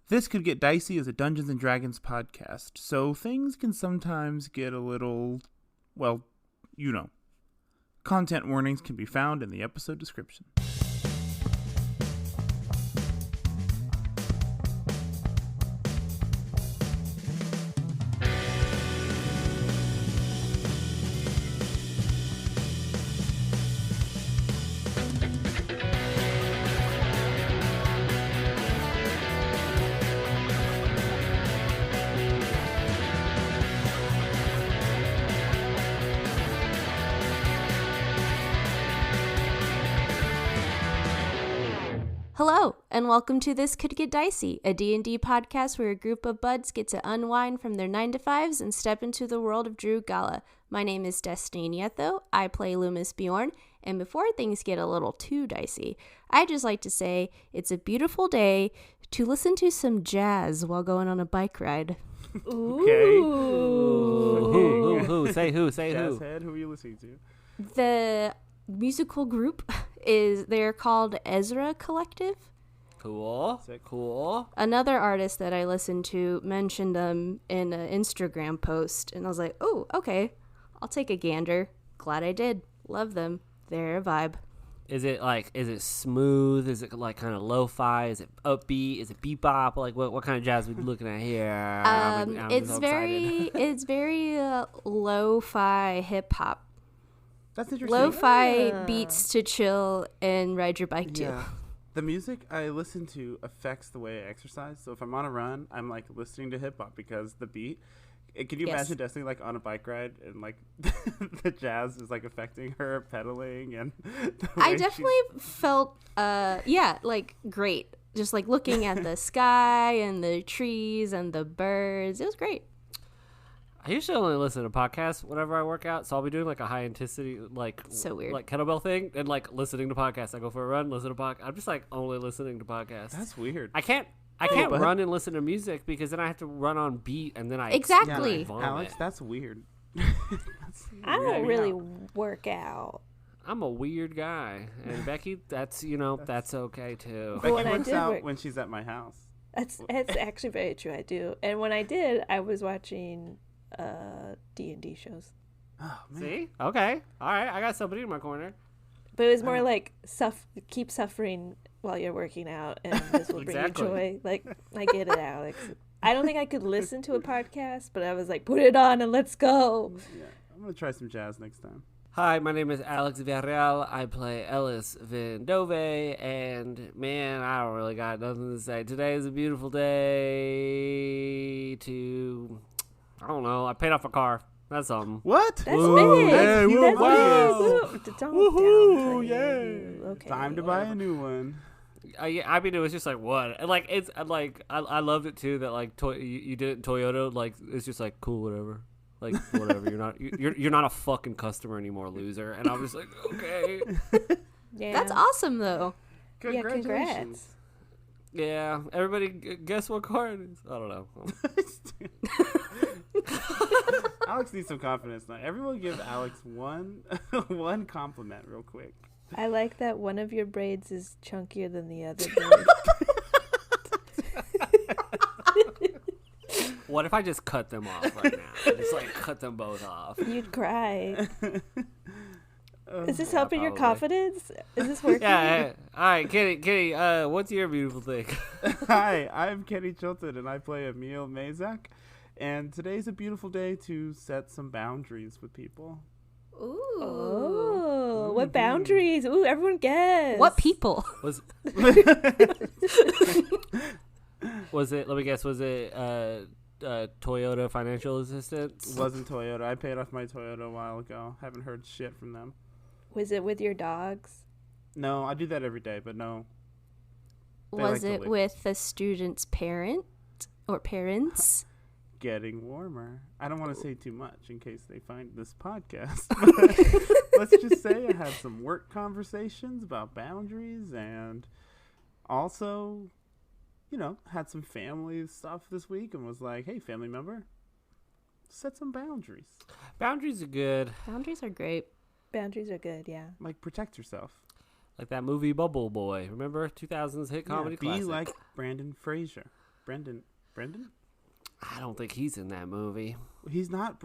This Could Get Dicey is a Dungeons & Dragons podcast, so things can sometimes get a little, well, you know. Content warnings can be found in the episode description. Hello, and welcome to This Could Get Dicey, a D&D podcast where a group of buds get to unwind from their 9-to-5s and step into the world of Drew Gala. My name is Destiny Nieto, I play Loomis Bjorn, and before things get a little too dicey, I'd just like to say it's a beautiful day to listen to some jazz while going on a bike ride. Okay. Who? Say who? Jazzhead, who are you listening to? The musical group they're called Ezra Collective. Cool. Cool. Another artist that I listened to mentioned them in an Instagram post, and I was like, oh, okay, I'll take a gander. Glad I did. Love them. They're a vibe. Is it smooth? Is it like kind of lo-fi? Is it upbeat? Is it bebop? Like what kind of jazz are we looking at here? I'm it's so very it's very lo-fi hip hop. That's interesting. Lo-fi beats to chill and ride your bike to. Yeah. The music I listen to affects the way I exercise. So if I'm on a run, I'm like listening to hip hop because the beat. Can you imagine Destiny like on a bike ride and like the jazz is like affecting her pedaling and I definitely felt like great. Just like looking at the sky and the trees and the birds. It was great. I usually only listen to podcasts whenever I work out, so I'll be doing like a high intensity so weird like kettlebell thing and like listening to podcasts. I go for a run, listen to podcasts. I'm just like only listening to podcasts. That's weird. I can't run and listen to music because then I have to run on beat and then I exactly vomit. Alex, that's weird. I don't really work out. I'm a weird guy, and Becky, that's okay too. Becky when works out when she's at my house. That's actually very true. I do, and when I did, I was watching D&D shows. Oh, man. See? Okay. All right. I got somebody in my corner. But it was more like keep suffering while you're working out, and this will bring you joy. Like, I get it, Alex. I don't think I could listen to a podcast, but I was like, put it on and let's go. Yeah, I'm gonna try some jazz next time. Hi, my name is Alex Villarreal. I play Ellis Vendove, and man, I don't really got nothing to say. Today is a beautiful day to, I don't know, I paid off a car. That's something. What? That's big. Hey, That's wow. big. Woohoo! Yay! Yeah. Okay. Time to buy a new one. Yeah, I mean, it was just like what, and like it's like I loved it too that like you did it in Toyota. Like it's just like cool, whatever. Like whatever. You're not a fucking customer anymore, loser. And I was like, okay. Yeah. That's awesome though. Congratulations. Yeah, congrats. Yeah, everybody, guess what car it is? I don't know. Alex needs some confidence now. Everyone give Alex one compliment real quick. I like that one of your braids is chunkier than the other braid. What if I just cut them off right now? Just like cut them both off. You'd cry. Is this Yeah, helping your probably. confidence? Is this working? Yeah. All right, Kenny. What's your beautiful thing? Hi, I'm Kenny Chilton, and I play Emil Mazak. And today's a beautiful day to set some boundaries with people. Ooh. Oh, what boundaries? Ooh, everyone guess. What people? Was it? Let me guess. Was it Toyota financial assistance? Wasn't Toyota. I paid off my Toyota a while ago. Haven't heard shit from them. Was it with your dogs? No, I do that every day, but no. Was it with the student's parent or parents? Getting warmer. I don't want to say too much in case they find this podcast. But let's just say I had some work conversations about boundaries and also, had some family stuff this week and was like, hey, family member, set some boundaries. Boundaries are good. Boundaries are great. Boundaries are good, yeah. Like, protect yourself. Like that movie Bubble Boy. Remember? 2000s hit comedy be classic. like Brandon Fraser. Brendan. Brendan? I don't think he's in that movie. He's not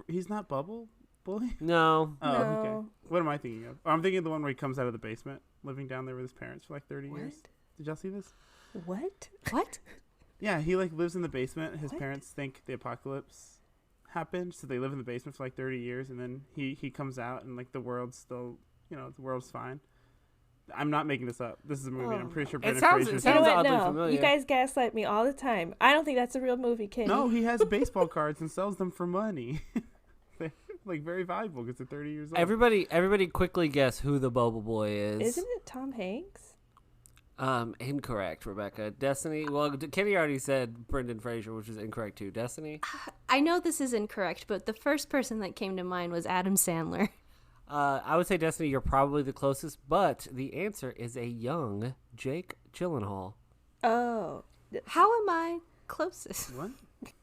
Bubble Boy? No. Oh, No. okay. What am I thinking of? Oh, I'm thinking of the one where he comes out of the basement, living down there with his parents for like 30 years. Did y'all see this? What? Yeah, he like lives in the basement. His parents think the apocalypse happened, so they live in the basement for like 30 years, and then he comes out, and like the world's still, the world's fine. I'm not making this up. This is a movie. And I'm pretty sure Brendan Fraser. You know what? oddly No, familiar. you guys gaslight me all the time. I don't think that's a real movie, Kenny. No, he has baseball cards and sells them for money. They're like very valuable because they're 30 years old. Everybody quickly guess who the Bubble Boy is. Isn't it Tom Hanks? Incorrect, Rebecca. Destiny. Well, Kenny already said Brendan Fraser, which is incorrect too. Destiny. I know this is incorrect, but the first person that came to mind was Adam Sandler. I would say Destiny. You're probably the closest, but the answer is a young Jake Gyllenhaal. Oh. How am I closest? What?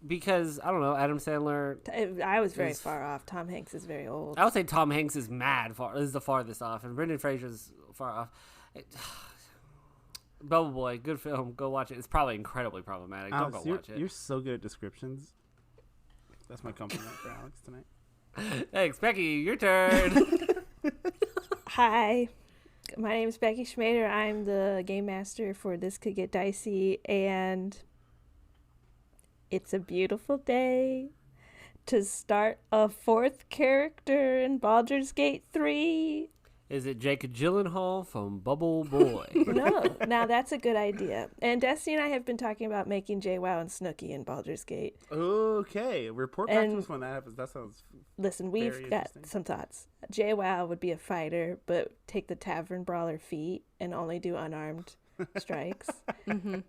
Because I don't know, Adam Sandler. I was very far off. Tom Hanks is very old. I would say Tom Hanks is mad far. Is the farthest off, and Brendan Fraser's far off. Bubble Boy, good film. Go watch it. It's probably incredibly problematic. Don't go watch it. You're so good at descriptions. That's my compliment for Alex tonight. Thanks, Becky. Your turn. Hi, my name is Becky Schmader. I'm the game master for This Could Get Dicey, and it's a beautiful day to start a fourth character in Baldur's Gate 3. Is it Jake Gyllenhaal from Bubble Boy? No, now that's a good idea. And Destiny and I have been talking about making JWoww and Snooki in Baldur's Gate. Okay, report back to us when that happens. That sounds. Listen, we've got some thoughts. JWoww would be a fighter, but take the tavern brawler feat and only do unarmed strikes. Mm-hmm.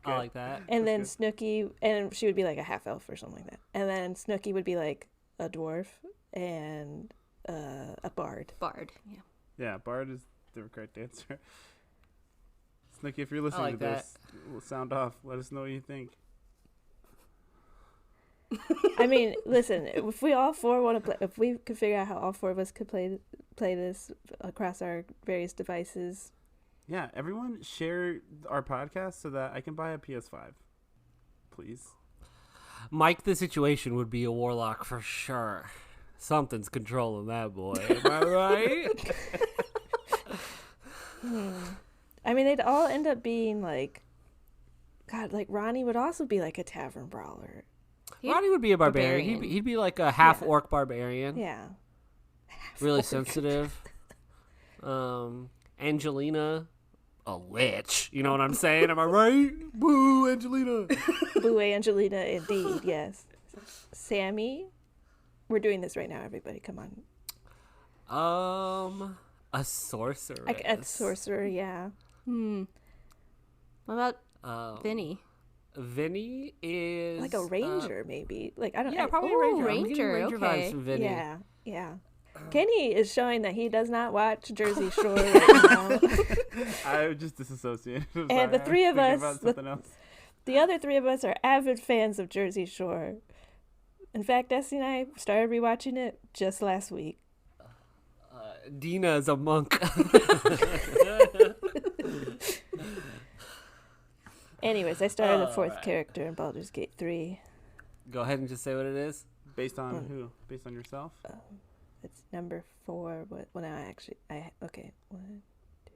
I like that. And then Snooki, and she would be like a half elf or something like that. And then Snooki would be like a dwarf and a bard. Bard, yeah. Yeah, Bard is the correct answer. Snooki, if you're listening like to this, we'll sound off. Let us know what you think. I mean, listen, if we all four want to play, if we could figure out how all four of us could play this across our various devices. Yeah, everyone share our podcast so that I can buy a PS5. Please. Mike the Situation would be a warlock for sure. Something's controlling that boy. Am I right? I mean, they'd all end up being like, God, like Ronnie would also be like a tavern brawler. Ronnie would be a barbarian. He'd be like a half orc barbarian. Yeah. Really sensitive. Angelina, a lich. You know what I'm saying? Am I right? Boo, Angelina. Boo, Angelina, indeed, yes. Sammy. We're doing this right now, everybody. Come on. A sorcerer. A sorcerer, yeah. What about Vinny? Vinny is like a ranger, maybe. Like I don't. Yeah, probably a ranger. I'm getting Ranger, ranger okay. vibes from Vinny. Yeah. Kenny is showing that he does not watch Jersey Shore right now. I just disassociated. And the three of us, something else. The other three of us are avid fans of Jersey Shore. In fact, Destiny and I started rewatching it just last week. Dina is a monk. Anyways, I started a fourth character in Baldur's Gate 3. Go ahead and just say what it is. Based on who? Based on yourself? It's number 4. Well, now okay. 1, 2.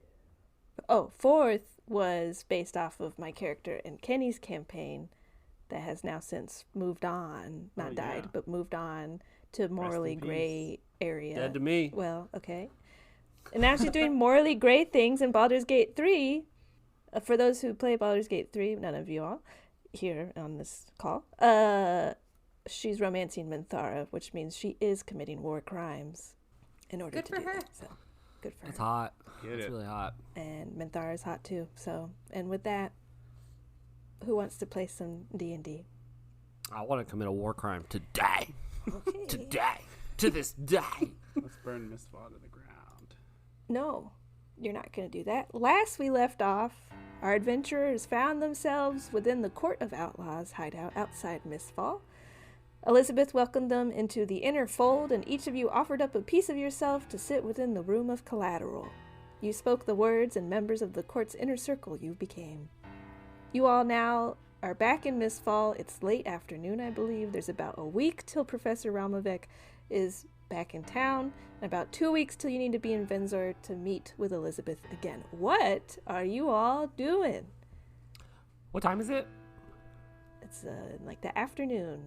Oh, fourth was based off of my character in Kenny's campaign that has now since moved on, not died, but moved on to morally gray area. Dead to me. Well, okay. And now she's doing morally gray things in Baldur's Gate 3. For those who play Baldur's Gate 3, none of you all here on this call, she's romancing Minthara, which means she is committing war crimes in order to do that. So, good for her. It's hot. It's really hot. And Minthara is hot too. So, and with that, who wants to play some D&D? I want to commit a war crime today. Okay. Today. To this day. Let's burn Mistfall to the ground. No, you're not going to do that. Last we left off, our adventurers found themselves within the Court of Outlaws hideout outside Mistfall. Elizabeth welcomed them into the inner fold, and each of you offered up a piece of yourself to sit within the room of collateral. You spoke the words, and members of the court's inner circle you became. You all now are back in Mistfall. It's late afternoon, I believe. There's about a week till Professor Ralmovec is back in town, and about 2 weeks till you need to be in Venzor to meet with Elizabeth again. What are you all doing? What time is it? It's like the afternoon.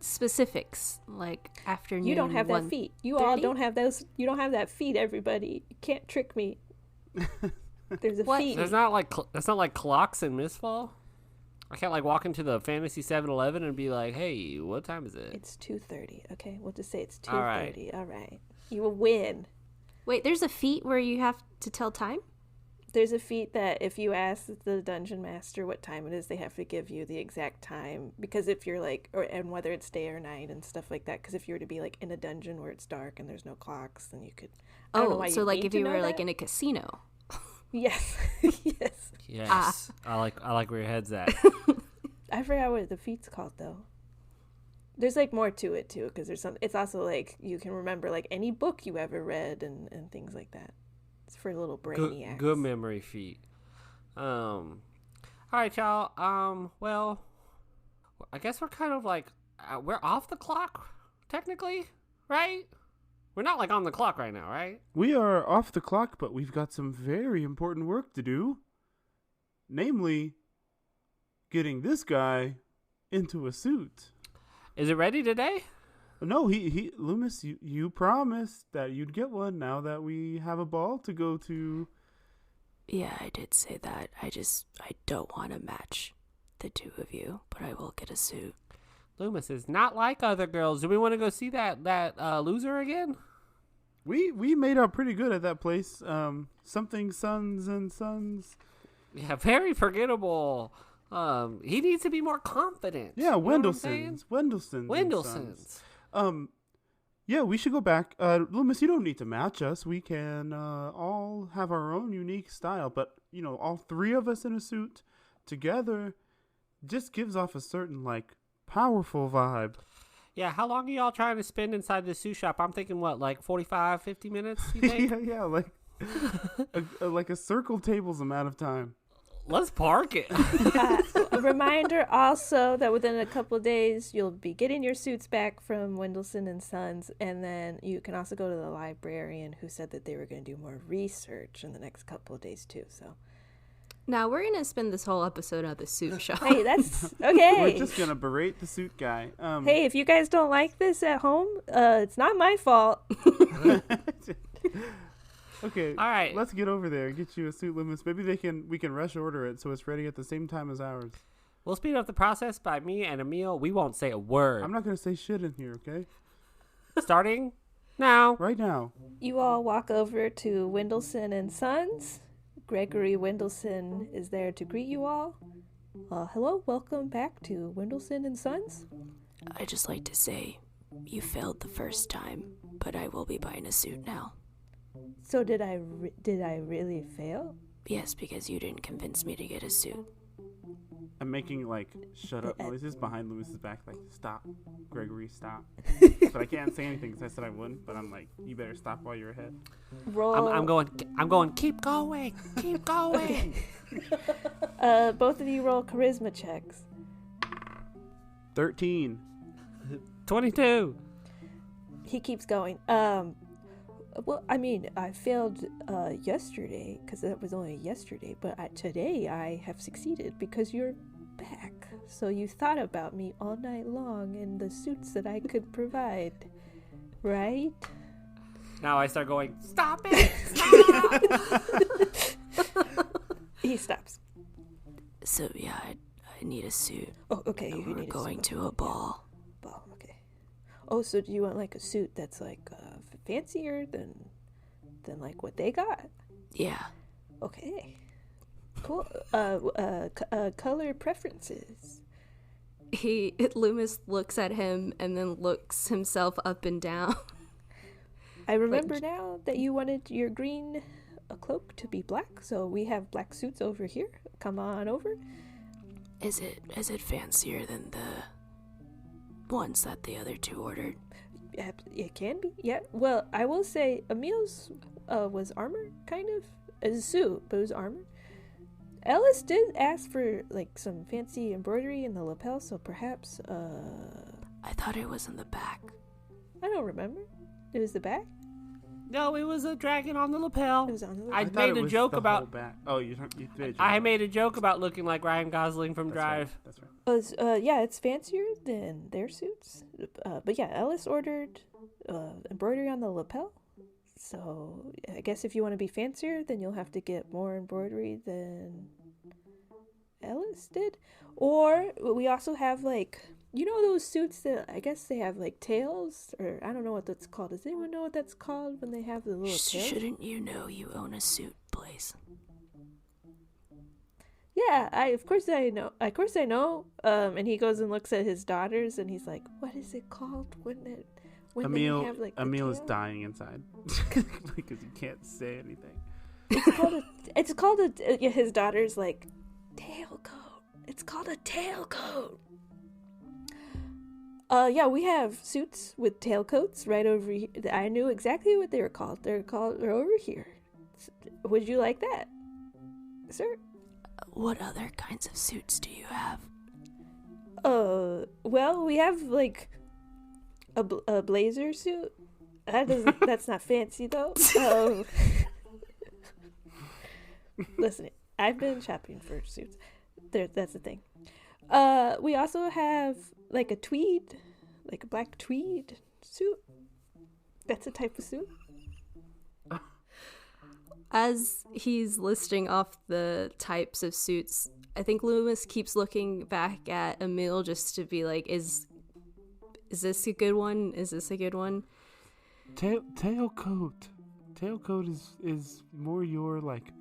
Specifics, like afternoon. You don't have that feat. You all don't have those. You don't have that feat, everybody. You can't trick me. There's a feat. There's not like that's not like clocks in Mistfall. I can't like walk into the Fantasy 7-Eleven and be like, "Hey, what time is it?" It's 2:30. Okay, we'll just say it's 2:30. All right. You will win. Wait, there's a feat where you have to tell time? There's a feat that if you ask the dungeon master what time it is, they have to give you the exact time. Because if you're like, and whether it's day or night and stuff like that. Because if you were to be like in a dungeon where it's dark and there's no clocks, then you could. I don't know why so like if you were that. like in a casino. Yes. Yes. Yes. I like where your head's at. I forgot what the feat's called though. There's like more to it too, because there's some. It's also like you can remember like any book you ever read and things like that. It's for little brainiacs. Good memory feat. All right, y'all. Well, I guess we're kind of like we're off the clock technically, right? We're not like on the clock right now, right? We are off the clock, but we've got some very important work to do. Namely, getting this guy into a suit. Is it ready today? No, he Loomis, you promised that you'd get one now that we have a ball to go to. Yeah, I did say that. I don't want to match the two of you, but I will get a suit. Loomis is not like other girls. Do we want to go see that loser again? We made out pretty good at that place. Something Sons and Sons. Yeah, very forgettable. He needs to be more confident. Yeah, Wendelson's. Wendelson's. Yeah, we should go back. Loomis, you don't need to match us. We can all have our own unique style, but all three of us in a suit together just gives off a certain like powerful vibe. Yeah, how long are y'all trying to spend inside the suit shop? I'm thinking what, like 45, 50 minutes, you think? yeah, like like a circle table's amount of time. Let's park it. A reminder also that within a couple of days you'll be getting your suits back from Wendelson and Sons, and then you can also go to the librarian who said that they were going to do more research in the next couple of days too. So now we're gonna spend this whole episode at the suit shop. Hey, that's okay. We're just gonna berate the suit guy. Hey, if you guys don't like this at home, it's not my fault. Okay, all right. Let's get over there and get you a suit, Loomis. Maybe we can rush order it so it's ready at the same time as ours. We'll speed up the process by me and Emil. We won't say a word. I'm not going to say shit in here, okay? Starting now. Right now. You all walk over to Wendelson and Sons. Gregory Wendelson is there to greet you all. Hello, welcome back to Wendelson and Sons. I'd just like to say you failed the first time, but I will be buying a suit now. So did I really fail? Yes, because you didn't convince me to get a suit. I'm making like shut up noises behind Loomis's back, like stop, Gregory, stop. But I can't say anything because I said I wouldn't. But I'm like, you better stop while you're ahead. Roll. I'm going. Keep going. Keep going. Both of you roll charisma checks. 13. 22. He keeps going. Well, I mean, I failed yesterday because that was only yesterday, but today I have succeeded because you're back. So you thought about me all night long and the suits that I could provide, right? Now I start going, stop it! Stop! He stops. So, yeah, I need a suit. Oh, okay. And we're going to a ball. Ball, okay. Oh, so do you want like a suit that's like fancier than like what they got? Yeah. Okay. Cool. Color preferences. Loomis looks at him and then looks himself up and down. I remember now that you wanted your green cloak to be black, so we have black suits over here. Come on over. Is it fancier than the ones that the other two ordered? It can be, yeah. Well, I will say Emil's was armor, kind of. As a suit, but it was armor. Ellis did ask for like some fancy embroidery in the lapel, so perhaps I thought it was in the back. I don't remember. It was the back? No, it was a dragon on the lapel. It was on the lapel. I made a joke about. Oh, you made. I made a joke about looking like Ryan Gosling from That's Drive. Right. That's right. Yeah, it's fancier than their suits. But yeah, Ellis ordered embroidery on the lapel. So I guess if you want to be fancier, then you'll have to get more embroidery than Ellis did. Or we also have like, you know those suits that I guess they have like tails, or I don't know what that's called. Does anyone know what that's called when they have the little tails? Shouldn't you know you own a suit place? Yeah, of course I know. And he goes and looks at his daughters, and he's like, "What is it called when Emil, they have like the Emil is tail?" dying inside because he can't say anything. It's called a. His daughter's like, tailcoat. It's called a tailcoat. Yeah, we have suits with tailcoats right over here. I knew exactly what they were called. They're over here. Would you like that, sir? What other kinds of suits do you have? Well, we have like a blazer suit. That's not fancy though. Listen, I've been shopping for suits. That's the thing. We also have like a black tweed suit. That's a type of suit. As he's listing off the types of suits, I think Loomis keeps looking back at Emil just to be like, is this a good one? Is this a good one? Tailcoat is more your like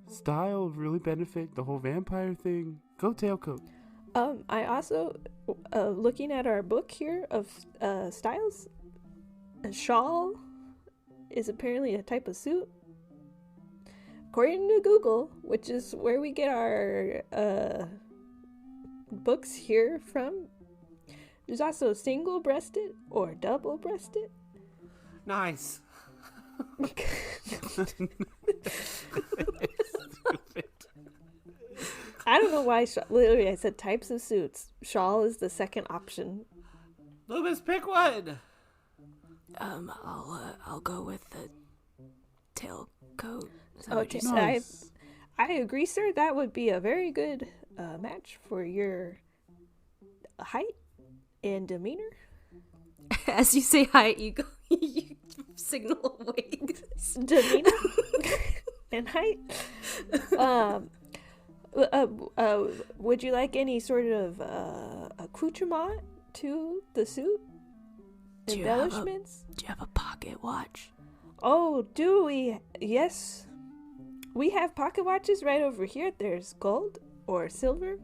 style, really benefit the whole vampire thing. Go tailcoat. I also, looking at our book here of styles, a shawl is apparently a type of suit. According to Google, which is where we get our books here from, there's also single-breasted or double-breasted. Nice. I don't know why. Literally, I said types of suits. Shawl is the second option. Loomis, pick one. I'll go with the tailcoat. Okay, Nice. I agree, sir. That would be a very good match for your height and demeanor. As you say height, you signal away. Demeanor and height. Would you like any sort of accoutrement to the suit? Embellishments? Do you have a pocket watch? Oh, do we? Yes. We have pocket watches right over here. There's gold or silver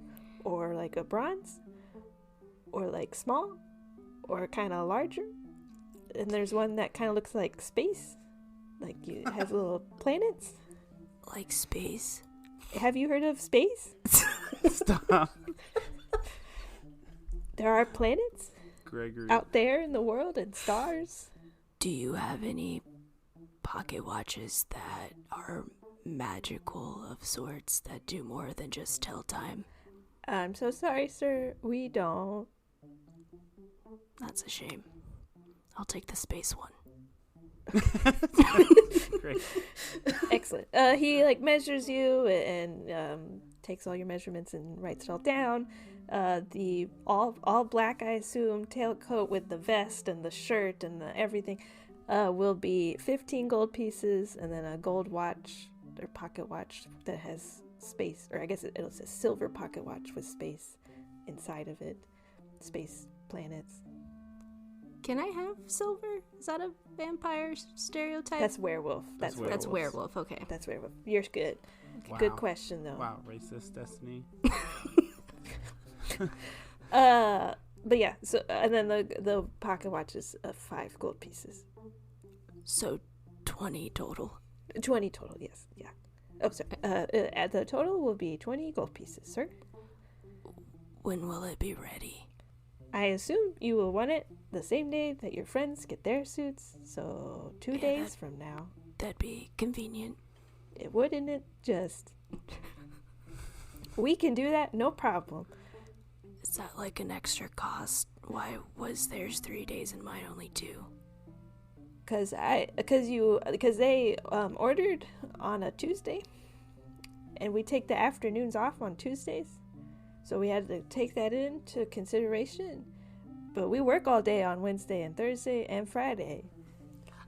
or like a bronze or like small or kind of larger. And there's one that kind of looks like space. Like you have little planets. Like space? Have you heard of space? Stop. There are planets Gregory. out there in the world and stars. Do you have any pocket watches that are magical of sorts that do more than just tell time? I'm so sorry, sir. We don't. That's a shame. I'll take the space one. Great. Excellent. He like measures you and takes all your measurements and writes it all down. The all black, I assume, tailcoat with the vest and the shirt and the everything will be 15 gold pieces, and then a gold watch or pocket watch that has space, or I guess it'll say silver pocket watch with space inside of it. Space planets. Can I have silver? Is that a vampire stereotype? That's werewolf. That's That's werewolf. Okay. That's werewolf. You're good. Wow. Good question though. Wow, racist Destiny. But yeah. So and then the pocket watch is 5 gold pieces. So 20 total. 20 total. Yes. Yeah. Oh, sorry. The total will be 20 gold pieces, sir. When will it be ready? I assume you will want it the same day that your friends get their suits. So 2 days from now. That'd be convenient. It wouldn't it just? We can do that, no problem. Is that like an extra cost? Why was theirs 3 days and mine only 2? Because they ordered on a Tuesday, and we take the afternoons off on Tuesdays, so we had to take that into consideration. But we work all day on Wednesday and Thursday and Friday.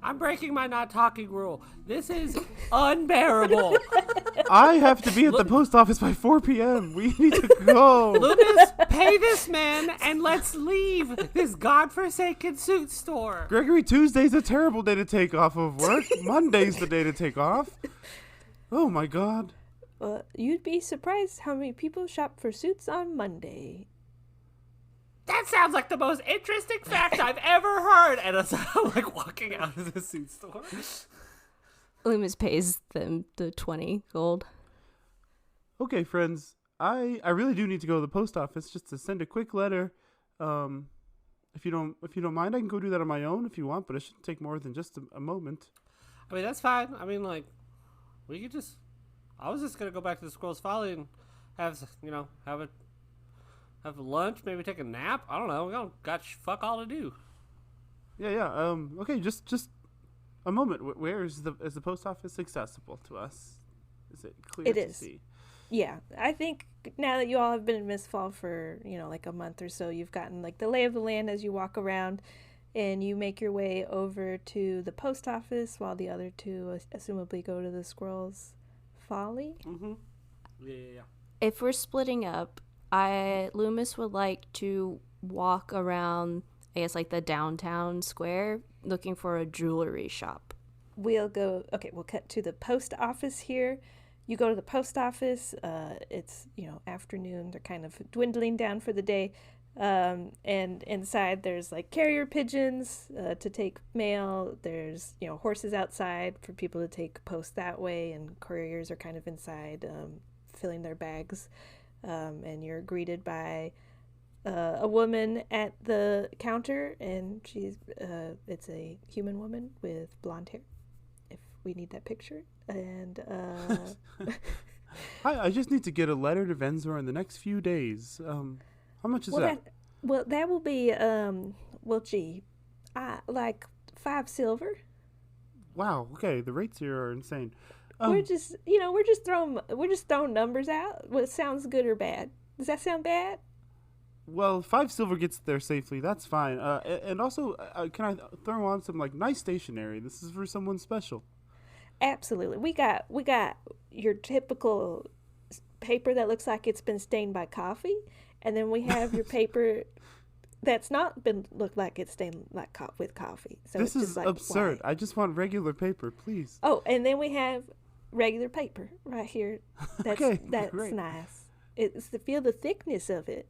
I'm breaking my not talking rule. This is unbearable. I have to be at the post office by 4 p.m. We need to go. Lucas, pay this man and let's leave this godforsaken suit store. Gregory, Tuesday's a terrible day to take off of work. Monday's the day to take off. Oh my God. You'd be surprised how many people shop for suits on Monday. That sounds like the most interesting fact I've ever heard. And I'm like walking out of the suit store. Loomis pays them the 20 gold. Okay, friends. I really do need to go to the post office just to send a quick letter. If you don't mind, I can go do that on my own if you want, but it shouldn't take more than just a moment. I mean, that's fine. I mean, like, we could just. I was just gonna go back to the Squirrel's Folly and have lunch, maybe take a nap. I don't know. We don't got fuck all to do. Yeah. Okay, just a moment. Where is the post office accessible to us? Is it clear It to is. see? Yeah, I think now that you all have been in Mistfall for, like a month or so, you've gotten like the lay of the land as you walk around, and you make your way over to the post office while the other two assumably go to the Squirrel's Folly. Mm-hmm. Yeah. If we're splitting up, Loomis would like to walk around, I guess, like the downtown square looking for a jewelry shop. We'll cut to the post office here. You go to the post office. It's, afternoon. They're kind of dwindling down for the day. And inside there's like carrier pigeons to take mail. There's, horses outside for people to take post that way. And couriers are kind of inside filling their bags. And you're greeted by a woman at the counter. And it's a human woman with blonde hair, if we need that picture. And Hi, I just need to get a letter to Venzor in the next few days. How much is that? That will be like 5 silver. Wow. Okay, the rates here are insane. We're just throwing numbers out. What sounds good or bad? Does that sound bad? Well, 5 silver gets there safely. That's fine. And also, can I throw on some like nice stationery? This is for someone special. Absolutely. We got your typical paper that looks like it's been stained by coffee, and then we have your paper that's not been looked like it's stained like with coffee. So this it's is just like absurd. white. I just want regular paper, please. Oh, and then we have regular paper right here. That's Okay, that's great. nice. It's to feel the thickness of it.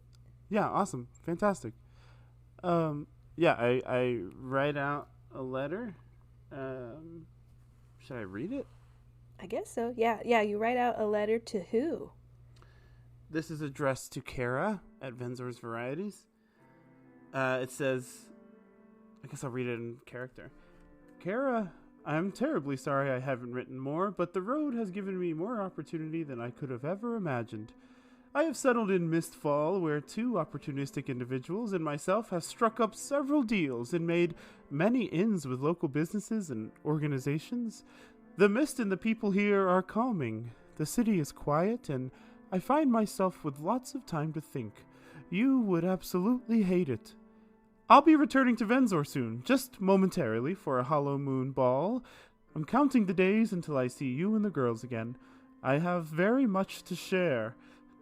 Yeah, awesome, fantastic. Yeah, I write out a letter. Should I read it? I guess so. Yeah. You write out a letter to who? This is addressed to Kara at Venzor's Varieties. It says, I guess I'll read it in character. Kara, I'm terribly sorry I haven't written more, but the road has given me more opportunity than I could have ever imagined. I have settled in Mistfall, where 2 opportunistic individuals and myself have struck up several deals and made many ends with local businesses and organizations. The mist and the people here are calming. The city is quiet, and I find myself with lots of time to think. You would absolutely hate it. I'll be returning to Venzor soon, just momentarily, for a Hollow Moon ball. I'm counting the days until I see you and the girls again. I have very much to share.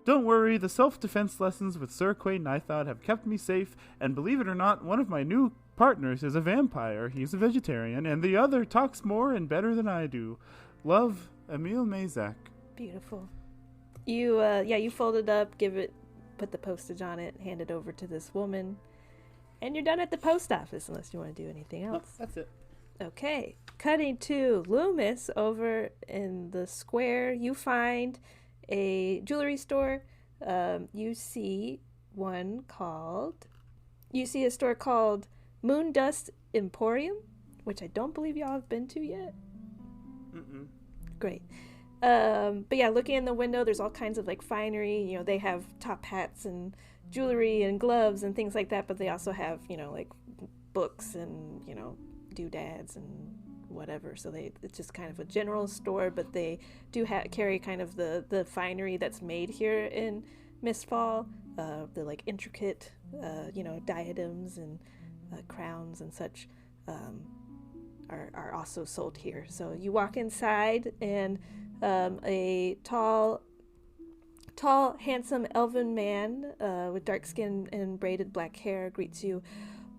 Don't worry, the self-defense lessons with Sir Quay Nithod have kept me safe, and believe it or not, one of my new partners is a vampire. He's a vegetarian, and the other talks more and better than I do. Love, Emil Mazak. Beautiful. You fold it up, put the postage on it, hand it over to this woman, and you're done at the post office unless you want to do anything else. Nope, that's it. Okay. Cutting to Loomis over in the square, you find a jewelry store. You see a store called Moondust Emporium, which I don't believe y'all have been to yet. Mm-mm. Great. But yeah, looking in the window, there's all kinds of like finery. You know, they have top hats and jewelry and gloves and things like that, but they also have, you know, like books and, you know, doodads and whatever. So it's just kind of a general store, but they do carry kind of the finery that's made here in Mistfall, the like intricate, you know, diadems and crowns and such are also sold here. So you walk inside, and a tall, handsome elven man with dark skin and braided black hair greets you.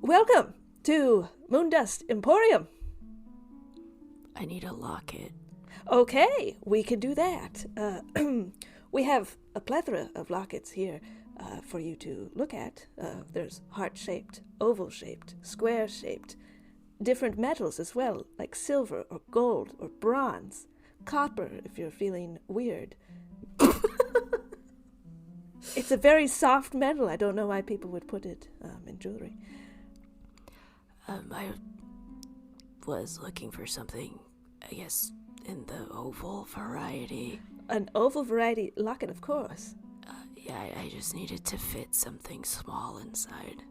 Welcome to Moondust Emporium. I need a locket. Okay, we can do that. We have a plethora of lockets here for you to look at. There's heart-shaped, oval-shaped, square-shaped, different metals as well, like silver or gold or bronze, copper if you're feeling weird. It's a very soft metal. I don't know why people would put it in jewelry. I was looking for something, I guess, in the oval variety. An oval variety locket, of course. Yeah, I just needed to fit something small inside.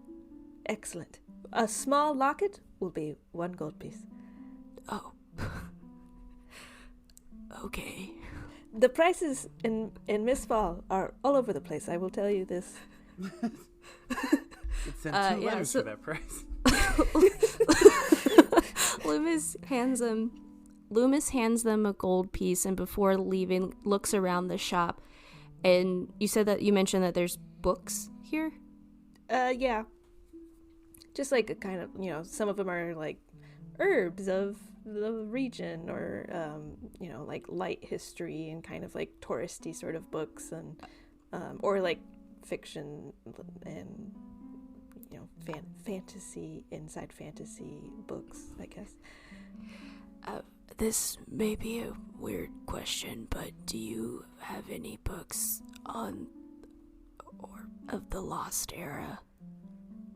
Excellent. A small locket will be 1 gold piece. Oh. Okay. The prices in Mistfall are all over the place, I will tell you this. It's sent 2 letters for that price. Loomis hands them a gold piece, and before leaving, looks around the shop. And you mentioned that there's books here? Yeah. Just like a kind of, you know, some of them are like herbs of the region, or, you know, like light history and kind of like touristy sort of books, and, or like fiction and, you know, fantasy, inside fantasy books, I guess. This may be a weird question, but do you have any books on or of the Lost Era?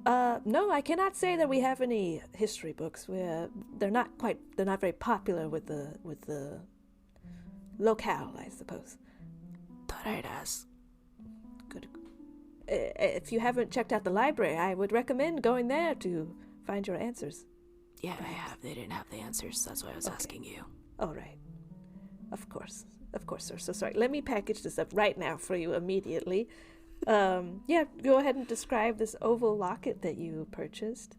No, I cannot say that we have any history books. They're not very popular with the locale, I suppose. Thought I'd ask. Good. If you haven't checked out the library, I would recommend going there to find your answers. Yeah, I have. They didn't have the answers. That's why I was asking you. All right. Of course, sir. So sorry. Let me package this up right now for you immediately. Yeah, go ahead and describe this oval locket that you purchased.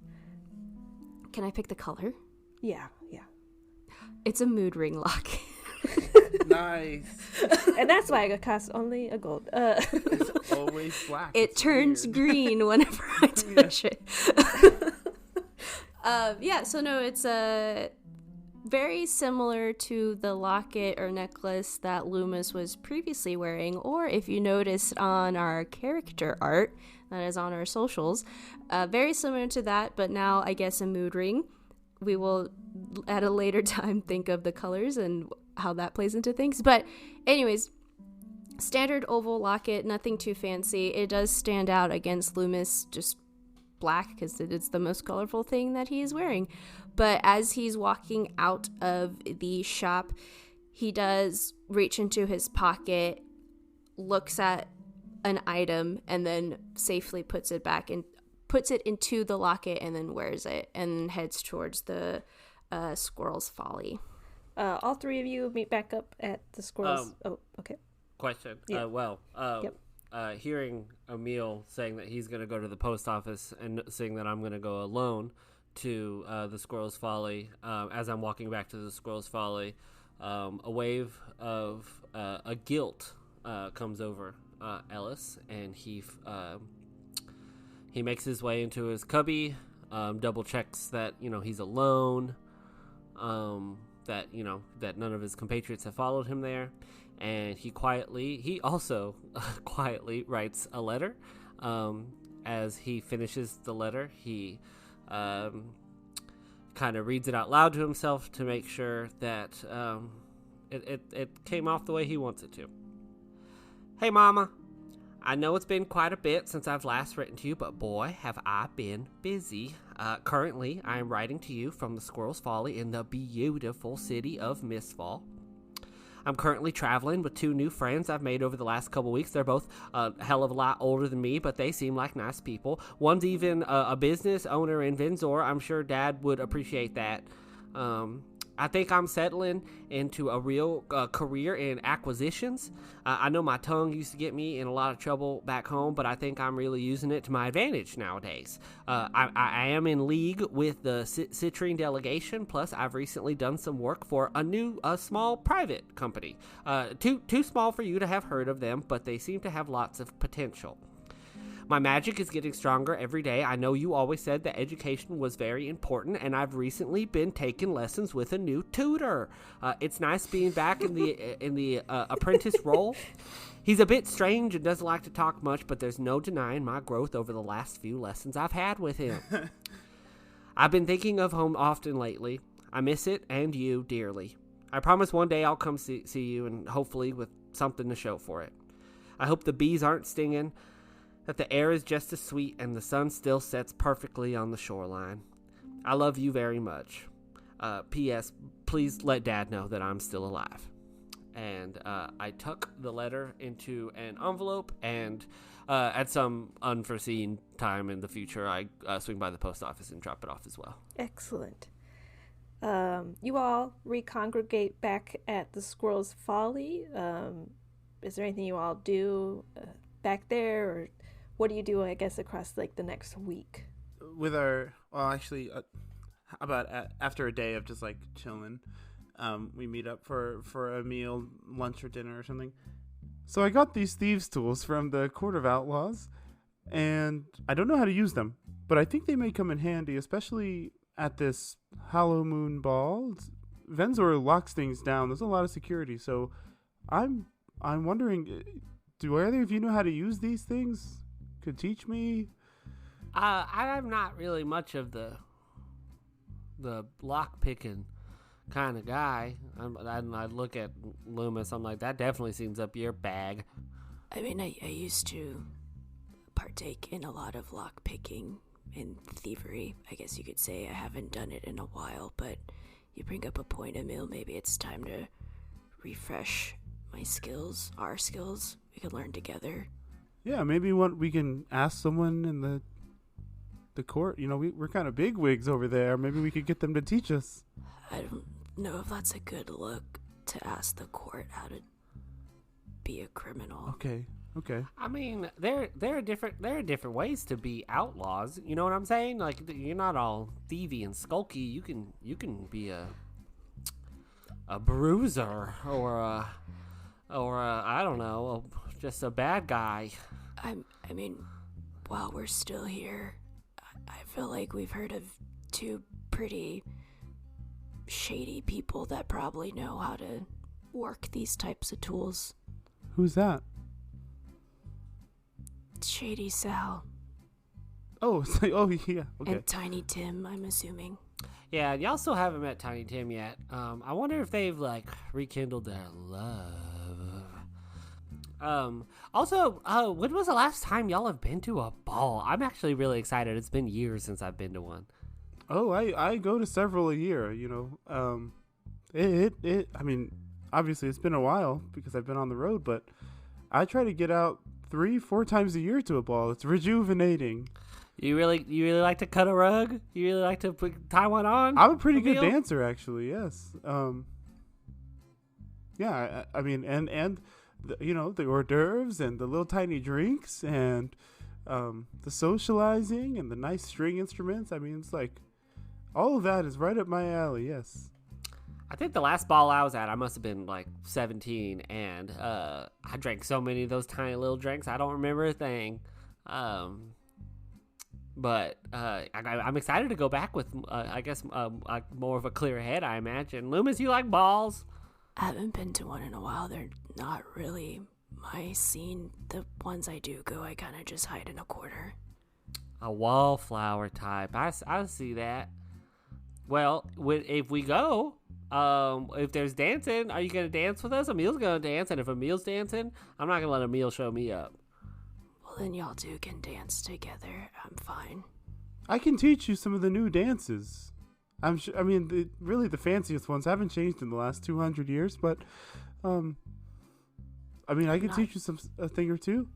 Can I pick the color? Yeah. It's a mood ring locket. Nice. And that's why it costs only a gold. It's always black. It turns weird. green whenever I touch it. So no, it's very similar to the locket or necklace that Loomis was previously wearing, or if you noticed on our character art that is on our socials, very similar to that, but now I guess a mood ring. We will at a later time think of the colors and how that plays into things. But anyways, standard oval locket, nothing too fancy. It does stand out against Loomis, just black because it's the most colorful thing that he is wearing. But as he's walking out of the shop, he does reach into his pocket, looks at an item, and then safely puts it back and puts it into the locket, and then wears it and heads towards the Squirrel's Folly. All three of you meet back up at the Squirrel's. Okay. Question. Yeah. Yep. Hearing Emil saying that he's going to go to the post office and seeing that I'm going to go alone to the Squirrel's Folly, as I'm walking back to the Squirrel's Folly, a wave of a guilt comes over Ellis, and he makes his way into his cubby, double checks that he's alone, that that none of his compatriots have followed him there, and he also quietly writes a letter. As he finishes the letter, he kind of reads it out loud to himself to make sure that it came off the way he wants it to. Hey, Mama. I know it's been quite a bit since I've last written to you, but boy, have I been busy. Currently, I am writing to you from the Squirrel's Folly in the beautiful city of Mistfall. I'm currently traveling with 2 new friends I've made over the last couple weeks. They're both a hell of a lot older than me, but they seem like nice people. One's even a business owner in Vinzor. I'm sure Dad would appreciate that. I think I'm settling into a real career in acquisitions. I know my tongue used to get me in a lot of trouble back home, but I think I'm really using it to my advantage nowadays. I am in league with the Citrine delegation, plus I've recently done some work for a new small private company. Too small for you to have heard of them, but they seem to have lots of potential. My magic is getting stronger every day. I know you always said that education was very important, and I've recently been taking lessons with a new tutor. It's nice being back in the apprentice role. He's a bit strange and doesn't like to talk much, but there's no denying my growth over the last few lessons I've had with him. I've been thinking of home often lately. I miss it and you dearly. I promise one day I'll come see you, and hopefully with something to show for it. I hope the bees aren't stinging, that the air is just as sweet, and the sun still sets perfectly on the shoreline. I love you very much. P.S. Please let Dad know that I'm still alive. And I tuck the letter into an envelope, and at some unforeseen time in the future, I swing by the post office and drop it off as well. Excellent. You all recongregate back at the Squirrel's Folly. Is there anything you all do back there, or what do you do, I guess, across like the next week? With our, well, actually, after a day of just like chilling, we meet up for a meal, lunch or dinner or something. So I got these thieves' tools from the Court of Outlaws, and I don't know how to use them, but I think they may come in handy, especially at this Hollow Moon Ball. Venzor locks things down. There's a lot of security, so I'm wondering, do either of you know how to use these things? Could teach me? I'm not really much of the lock picking kind of guy. I look at Loomis. I'm like, that definitely seems up your bag. I mean, I used to partake in a lot of lock picking and thievery. I guess you could say I haven't done it in a while, but you bring up a point, Emil. Maybe it's time to refresh my skills, our skills. We could learn together. Yeah, maybe we can ask someone in the court. You know, we're kind of big wigs over there. Maybe we could get them to teach us. I don't know if that's a good look to ask the court how to be a criminal. Okay. I mean, there are different ways to be outlaws. You know what I'm saying? Like, you're not all thievy and skulky. You can be a bruiser or a I don't know, just a bad guy. I mean, while we're still here, I feel like we've heard of 2 pretty shady people that probably know how to work these types of tools. Who's that? Shady Sal. Oh, yeah. Okay. And Tiny Tim, I'm assuming. Yeah, y'all still haven't met Tiny Tim yet. I wonder if they've like rekindled their love. Also, when was the last time y'all have been to a ball? I'm actually really excited. It's been years since I've been to one. Oh, I go to several a year, you know. I mean, obviously it's been a while because I've been on the road, but I try to get out 3-4 times a year to a ball. It's rejuvenating. You really like to cut a rug? You really like to tie one on? I'm a pretty good dancer, actually. Yes. Yeah. I mean, and you know, the hors d'oeuvres and the little tiny drinks and the socializing and the nice string instruments. I mean, it's like all of that is right up my alley. Yes. I think the last ball I was at, I must have been like 17, and I drank so many of those tiny little drinks, I don't remember a thing. But I'm excited to go back with, I guess, more of a clear head, I imagine. Loomis, you like balls? I haven't been to one in a while. They're not really my scene. The ones I do go, I kind of just hide in a corner. A wallflower type. I see that. Well, if we go, if there's dancing, are you going to dance with us? Emil's going to dance, and if Emil's dancing, I'm not going to let Emil show me up. Well, then y'all 2 can dance together. I'm fine. I can teach you some of the new dances. I'm sure. I mean, really, the fanciest ones haven't changed in the last 200 years. But, I mean, I can teach you a thing or two.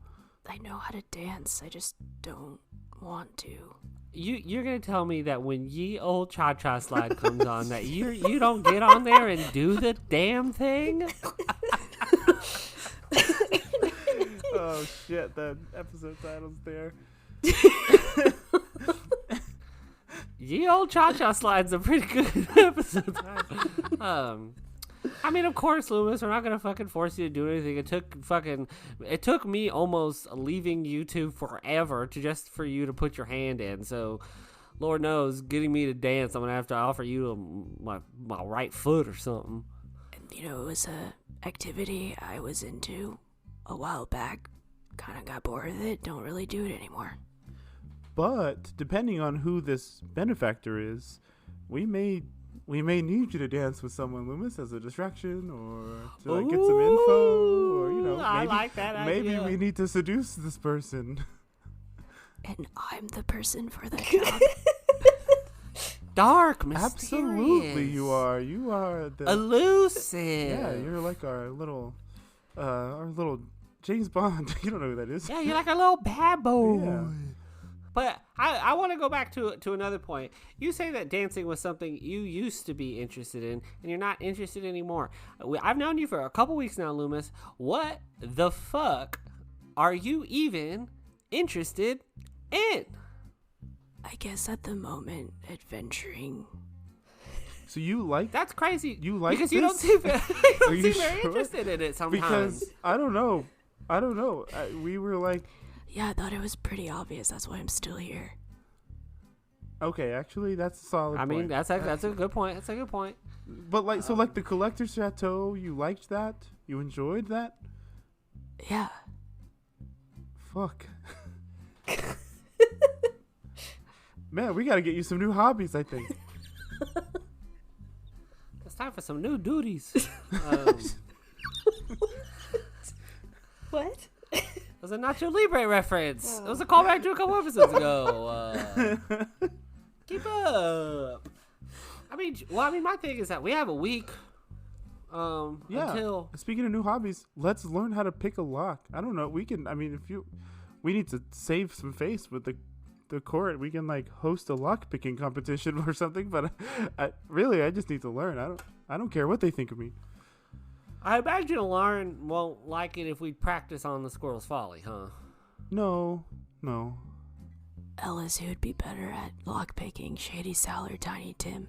I know how to dance. I just don't want to. You're gonna tell me that when Ye Olde Cha Cha Slide comes on, that you don't get on there and do the damn thing? Oh shit! That episode title's there. Ye Olde Cha Cha Slide's a pretty good episode title. I mean, of course, Loomis, we're not gonna fucking force you to do anything. It took me almost leaving YouTube forever for you to put your hand in. So, Lord knows, getting me to dance, I'm gonna have to offer you my right foot or something. You know, it was a activity I was into a while back. Kind of got bored with it. Don't really do it anymore. But depending on who this benefactor is, we may need you to dance with someone, Loomis, as a distraction, or to get some info, or maybe, I like that idea. Maybe we need to seduce this person. And I'm the person for that job. Dark, mysterious. Absolutely, you are. You are the elusive. Yeah, you're like our little James Bond. You don't know who that is. Yeah, you're like a little bad boy. Yeah. But I want to go back to another point. You say that dancing was something you used to be interested in, and you're not interested anymore. I've known you for a couple weeks now, Loomis. What the fuck are you even interested in? I guess at the moment, adventuring. So you like That's crazy. You like because this? you don't seem very sure? interested in it sometimes. Because I don't know. We were like, yeah, I thought it was pretty obvious. That's why I'm still here. okay, actually, that's a solid point. I mean, that's a good point. That's a good point. But like the Collector's Chateau, you liked that? You enjoyed that? Yeah. Fuck. Man, we gotta get you some new hobbies, I think. It's time for some new duties. What? It was a Nacho Libre reference. It was a callback to a couple episodes ago. Keep up. I mean, my thing is that we have a week. Until speaking of new hobbies, let's learn how to pick a lock. I don't know. We need to save some face with the court. We can like host a lock picking competition or something. But I just need to learn. I don't care what they think of me. I imagine Lauren won't like it if we practice on the Squirrel's Folly, huh? No. Ellis, who would be better at lockpicking, Shady Sal or Tiny Tim?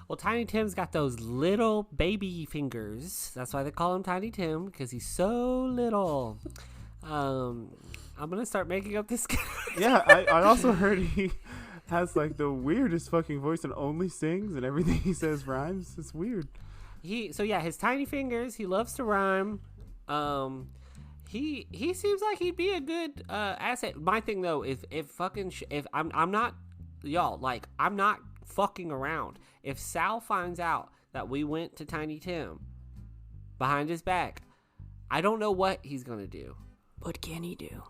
Well, Tiny Tim's got those little baby fingers. That's why they call him Tiny Tim, because he's so little. I'm gonna start making up this guy. Yeah, I also heard he has like the weirdest fucking voice and only sings and everything he says rhymes. It's weird. His tiny fingers. He loves to rhyme. He seems like he'd be a good asset. My thing though, if I'm not fucking around. If Sal finds out that we went to Tiny Tim behind his back, I don't know what he's gonna do. What can he do?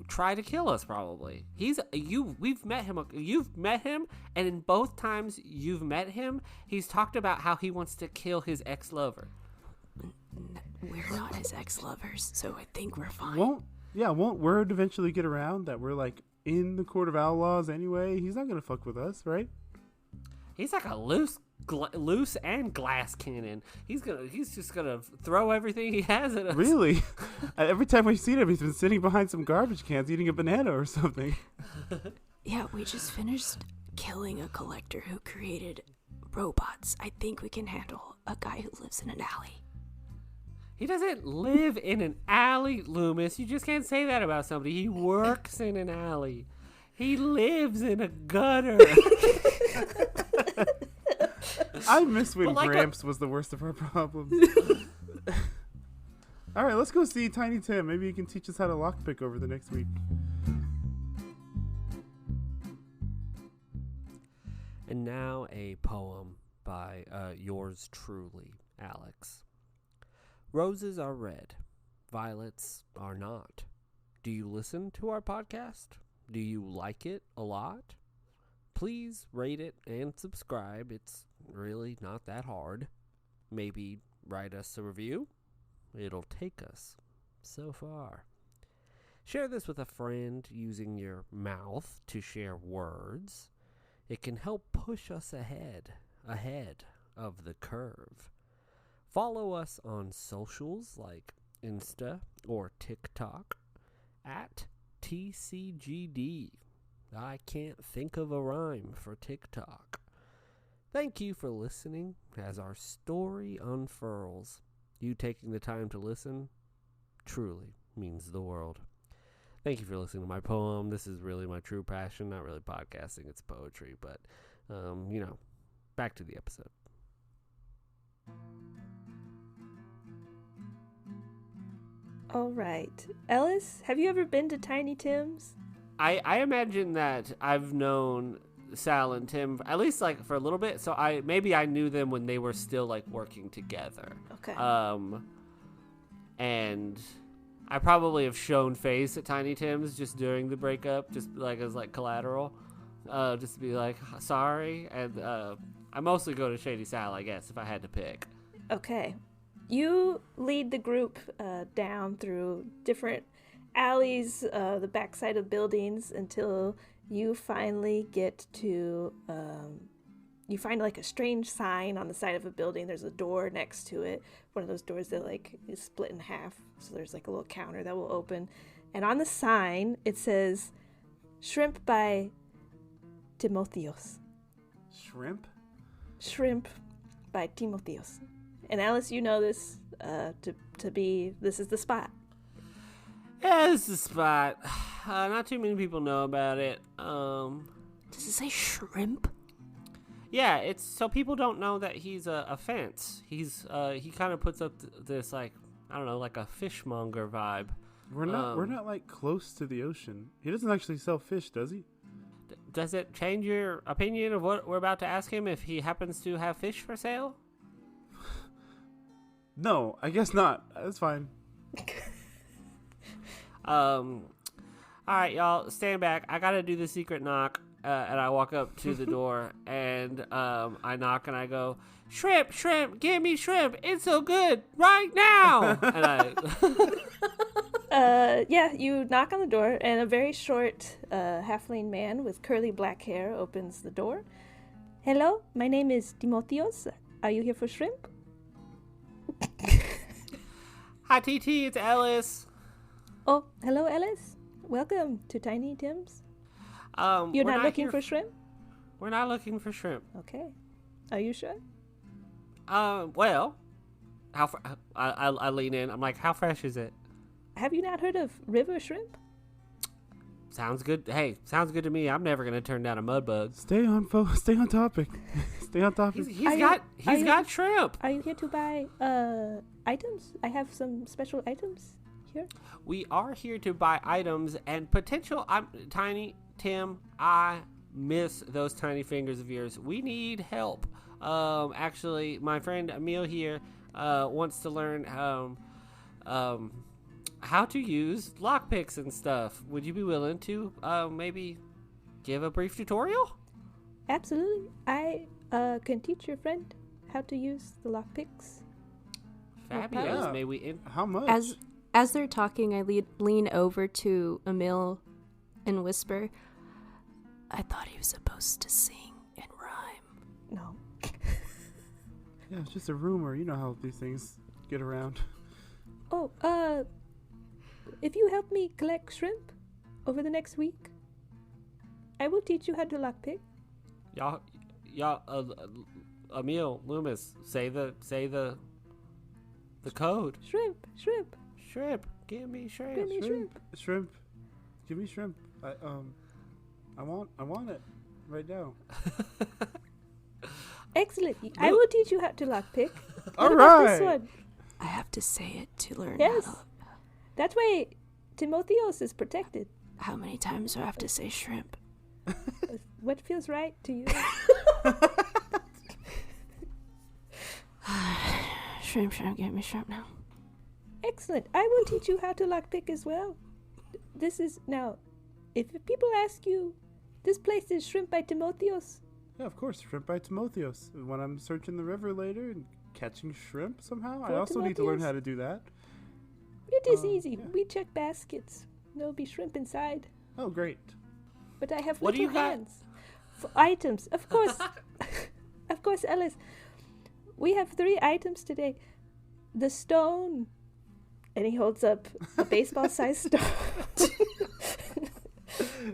Try to kill us, probably. You've met him, and in both times you've met him, he's talked about how he wants to kill his ex-lover. We're not his ex-lovers, so I think we're fine. Won't word eventually get around that we're like in the Court of Outlaws anyway? He's not gonna fuck with us, right? He's like a loose and glass cannon. He's just gonna throw everything he has at us. Really? Every time we've seen him, he's been sitting behind some garbage cans eating a banana or something. Yeah, we just finished killing a collector who created robots. I think we can handle a guy who lives in an alley. He doesn't live in an alley, Loomis. You just can't say that about somebody. He works in an alley. He lives in a gutter. I miss when Gramps was the worst of our problems. All right, let's go see Tiny Tim. Maybe he can teach us how to lockpick over the next week. And now a poem by yours truly, Alex. Roses are red, violets are not. Do you listen to our podcast? Do you like it a lot? please rate it and subscribe. It's really not that hard. Maybe write us a review. It'll take us so far. Share this with a friend using your mouth to share words. It can help push us ahead of the curve. Follow us on socials like Insta or TikTok at TCGD. I can't think of a rhyme for TikTok. Thank you for listening as our story unfurls. You taking the time to listen truly means the world. Thank you for listening to my poem. This is really my true passion. Not really podcasting, it's poetry. But, back to the episode. All right. Ellis, have you ever been to Tiny Tim's? I imagine that I've known Sal and Tim, at least like for a little bit. So I knew them when they were still like working together. Okay. And I probably have shown face at Tiny Tim's just during the breakup, just like as like collateral, just to be like sorry. And I mostly go to Shady Sal, I guess, if I had to pick. Okay. You lead the group down through different alleys, the backside of buildings, until you finally get to, you find like a strange sign on the side of a building. There's a door next to it, one of those doors that like is split in half. So there's like a little counter that will open. And on the sign, it says, "Shrimp by Timotheos." Shrimp? Shrimp by Timotheos. And Alice, you know this to be, this is the spot. Yeah, this is the spot. Not too many people know about it. Does it say shrimp? Yeah, it's so people don't know that he's a fence. He kind of puts up this like, I don't know, like a fishmonger vibe. We're not like close to the ocean. He doesn't actually sell fish, does he? Does it change your opinion of what we're about to ask him if he happens to have fish for sale? No, I guess not. That's fine. All right, y'all, stand back. I gotta do the secret knock, and I walk up to the door, and I knock, and I go, "Shrimp, shrimp, give me shrimp. It's so good right now." And yeah, you knock on the door, and a very short halfling man with curly black hair opens the door. "Hello, my name is Timotheos. Are you here for shrimp?" "Hi, TT, it's Ellis." "Oh, hello, Ellis. Welcome to Tiny Tim's." You're not looking for shrimp? We're not looking for shrimp. Okay. Are you sure? Well, I lean in. I'm like, how fresh is it? Have you not heard of river shrimp? Sounds good. Hey, sounds good to me. I'm never gonna turn down a mud bug. Stay on topic. Stay on topic. He's got shrimp. Are you here to buy items? I have some special items here. We are here to buy items and potential. I'm Tiny Tim. I miss those tiny fingers of yours. We need help. Actually, my friend Emil here wants to learn how to use lockpicks and stuff. Would you be willing to maybe give a brief tutorial? Absolutely. I can teach your friend how to use the lockpicks. Fabulous. Yeah. May we? How much? As they're talking, I lean over to Emil and whisper, "I thought he was supposed to sing and rhyme." No. Yeah, it's just a rumor. You know how these things get around. Oh, if you help me collect shrimp over the next week, I will teach you how to lockpick. Y'all, Emil, Loomis, say the code. Shrimp. Shrimp. Give me shrimp. Give me shrimp. Shrimp. Give me shrimp. I want it right now. Excellent. I will teach you how to lockpick. All What about this right. one? I have to say it to learn Yes. That's why Timotheos is protected. how many times do I have to say shrimp? What feels right to you? Shrimp, give me shrimp now. Excellent. I will teach you how to lockpick as well. This is now, if people ask you This place is Shrimp by Timotheos. Yeah, of course, shrimp by Timotheos. When I'm searching the river later and catching shrimp somehow, I For also need to learn Timotheos? how to do that. It is easy. Yeah. We check baskets. There'll be shrimp inside. Oh, great. But I have What do little you got? hands. For items, of course. Of course, Ellis. We have 3 items today. The stone. And he holds up a baseball-sized stone.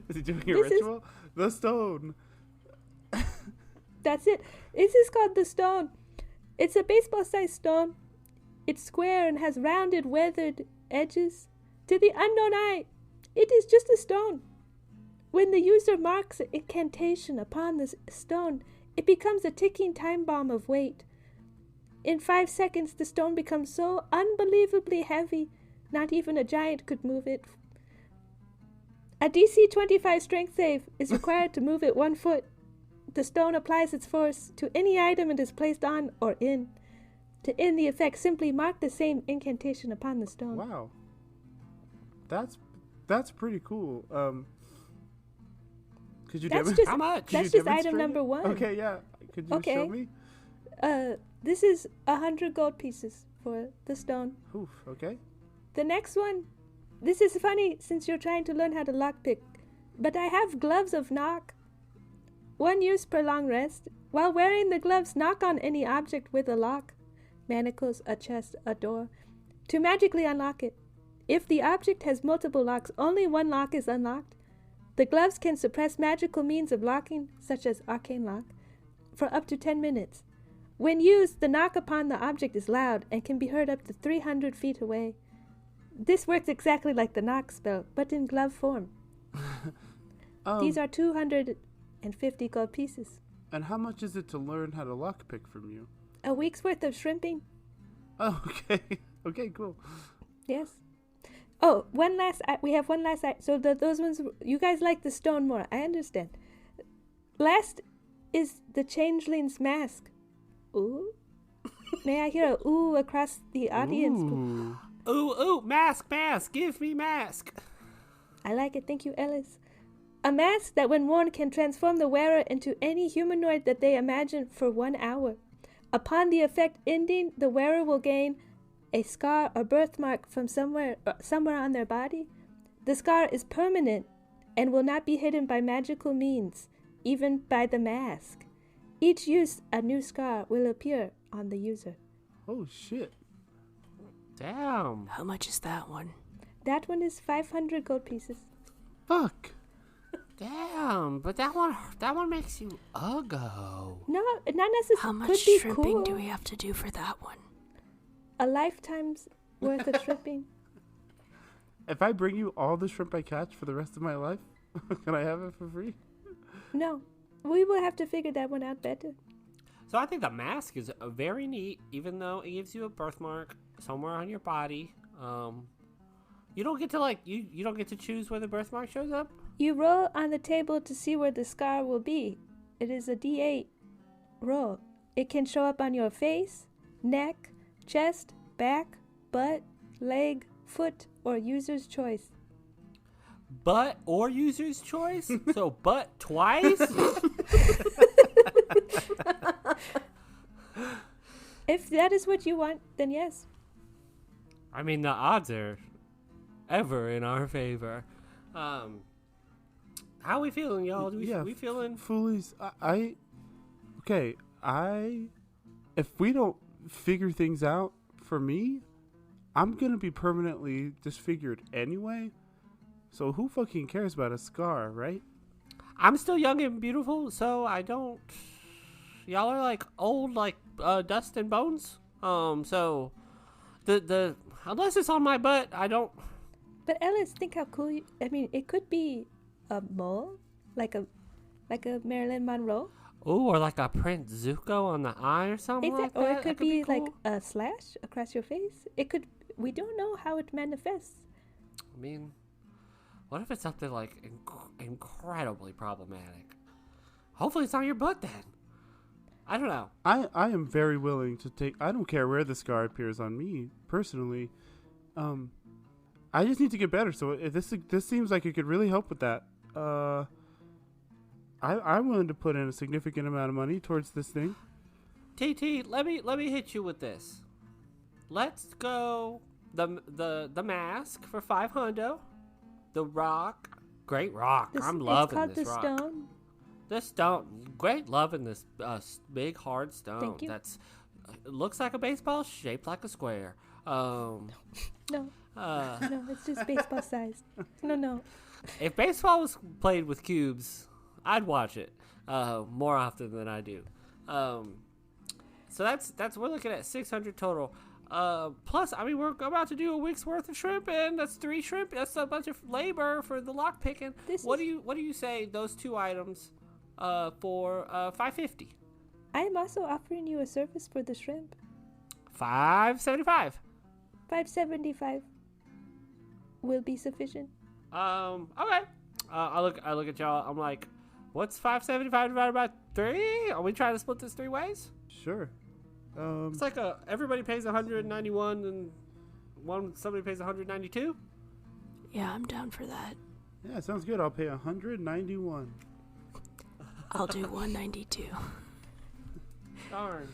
Is he doing a This is- ritual? The stone. That's it. This is called the stone. It's a baseball-sized stone. It's square and has rounded, weathered edges. To the unknown eye, it is just a stone. When the user marks an incantation upon the stone, it becomes a ticking time bomb of weight. In 5 seconds, the stone becomes so unbelievably heavy, not even a giant could move it. A DC 25 strength save is required to move it 1 foot. The stone applies its force to any item it is placed on or in. To end the effect, simply mark the same incantation upon the stone. Wow. That's pretty cool. Could you That's demonstrate? just How much? Could you that's just item demonstrate number it? 1. Okay, yeah. Could you Okay. show me? This is 100 gold pieces for the stone. Oof, okay. The next one, this is funny since you're trying to learn how to lockpick, but I have gloves of knock. 1 use per long rest. While wearing the gloves, knock on any object with a lock, manacles, a chest, a door, to magically unlock it. If the object has multiple locks, only 1 lock is unlocked. The gloves can suppress magical means of locking, such as arcane lock, for up to 10 minutes. When used, the knock upon the object is loud and can be heard up to 300 feet away. This works exactly like the knock spell, but in glove form. These are 250 gold pieces. And how much is it to learn how to lockpick from you? A week's worth of shrimping. Oh, okay. Okay, cool. Yes. Oh, we have one last. So those ones, you guys like the stone more. I understand. Last is the changeling's mask. Ooh. May I hear a ooh across the audience? Ooh. Ooh, mask, give me mask. I like it. Thank you, Ellis. A mask that, when worn, can transform the wearer into any humanoid that they imagine for 1 hour. Upon the effect ending, the wearer will gain a scar or birthmark from somewhere on their body. The scar is permanent and will not be hidden by magical means, even by the mask. Each use, a new scar will appear on the user. Oh, shit. Damn. How much is that one? That one is 500 gold pieces. Fuck. Damn, but that one makes you uggo. No, not necessarily. How much Could be shrimping cool. do we have to do for that one? A lifetime's worth of shrimping. If I bring you all the shrimp I catch for the rest of my life, can I have it for free? No, we will have to figure that one out better. So I think the mask is very neat, even though it gives you a birthmark somewhere on your body. You don't get to you don't get to choose where the birthmark shows up. You roll on the table to see where the scar will be. It is a D8 roll. It can show up on your face, neck, chest, back, butt, leg, foot, or user's choice. Butt or user's choice? So butt twice? If that is what you want, then yes. I mean, the odds are ever in our favor. How we feeling, y'all? We feeling? Foolies, if we don't figure things out, for me, I'm gonna be permanently disfigured anyway. So who fucking cares about a scar, right? I'm still young and beautiful, so I don't. Y'all are like old, like dust and bones. So the unless it's on my butt, I don't. But Ellis, think how cool it could be a mole, like a Marilyn Monroe. Ooh, or like a Prince Zuko on the eye or something like that. Or it could be cool. like a slash across your face. We don't know how it manifests. I mean, what if it's something like incredibly problematic? Hopefully it's on your butt then. I don't know. I am very willing to take. I don't care where the scar appears on me personally. I just need to get better. So this seems like it could really help with that. I'm willing to put in a significant amount of money towards this thing. TT, let me hit you with this. Let's go the mask for $500. The rock, great rock. I'm loving this rock. It's called the stone. This stone, great loving this big hard stone. Thank you. That's looks like a baseball shaped like a square. No, it's just baseball sized. No. If baseball was played with cubes, I'd watch it more often than I do. So that's we're looking at 600 total. Plus, I mean, we're about to do a week's worth of shrimp, and that's 3 shrimp. That's a bunch of labor for the lock picking. What do you say those 2 items for $550? I am also offering you a service for the shrimp. $575. $575 will be sufficient. Okay. I look at y'all. I'm like, what's $575 divided by 3? Are we trying to split this 3 ways? Sure. It's like everybody pays 191 and somebody pays 192. Yeah, I'm down for that. Yeah, sounds good. I'll pay 191. I'll do 192. Darn.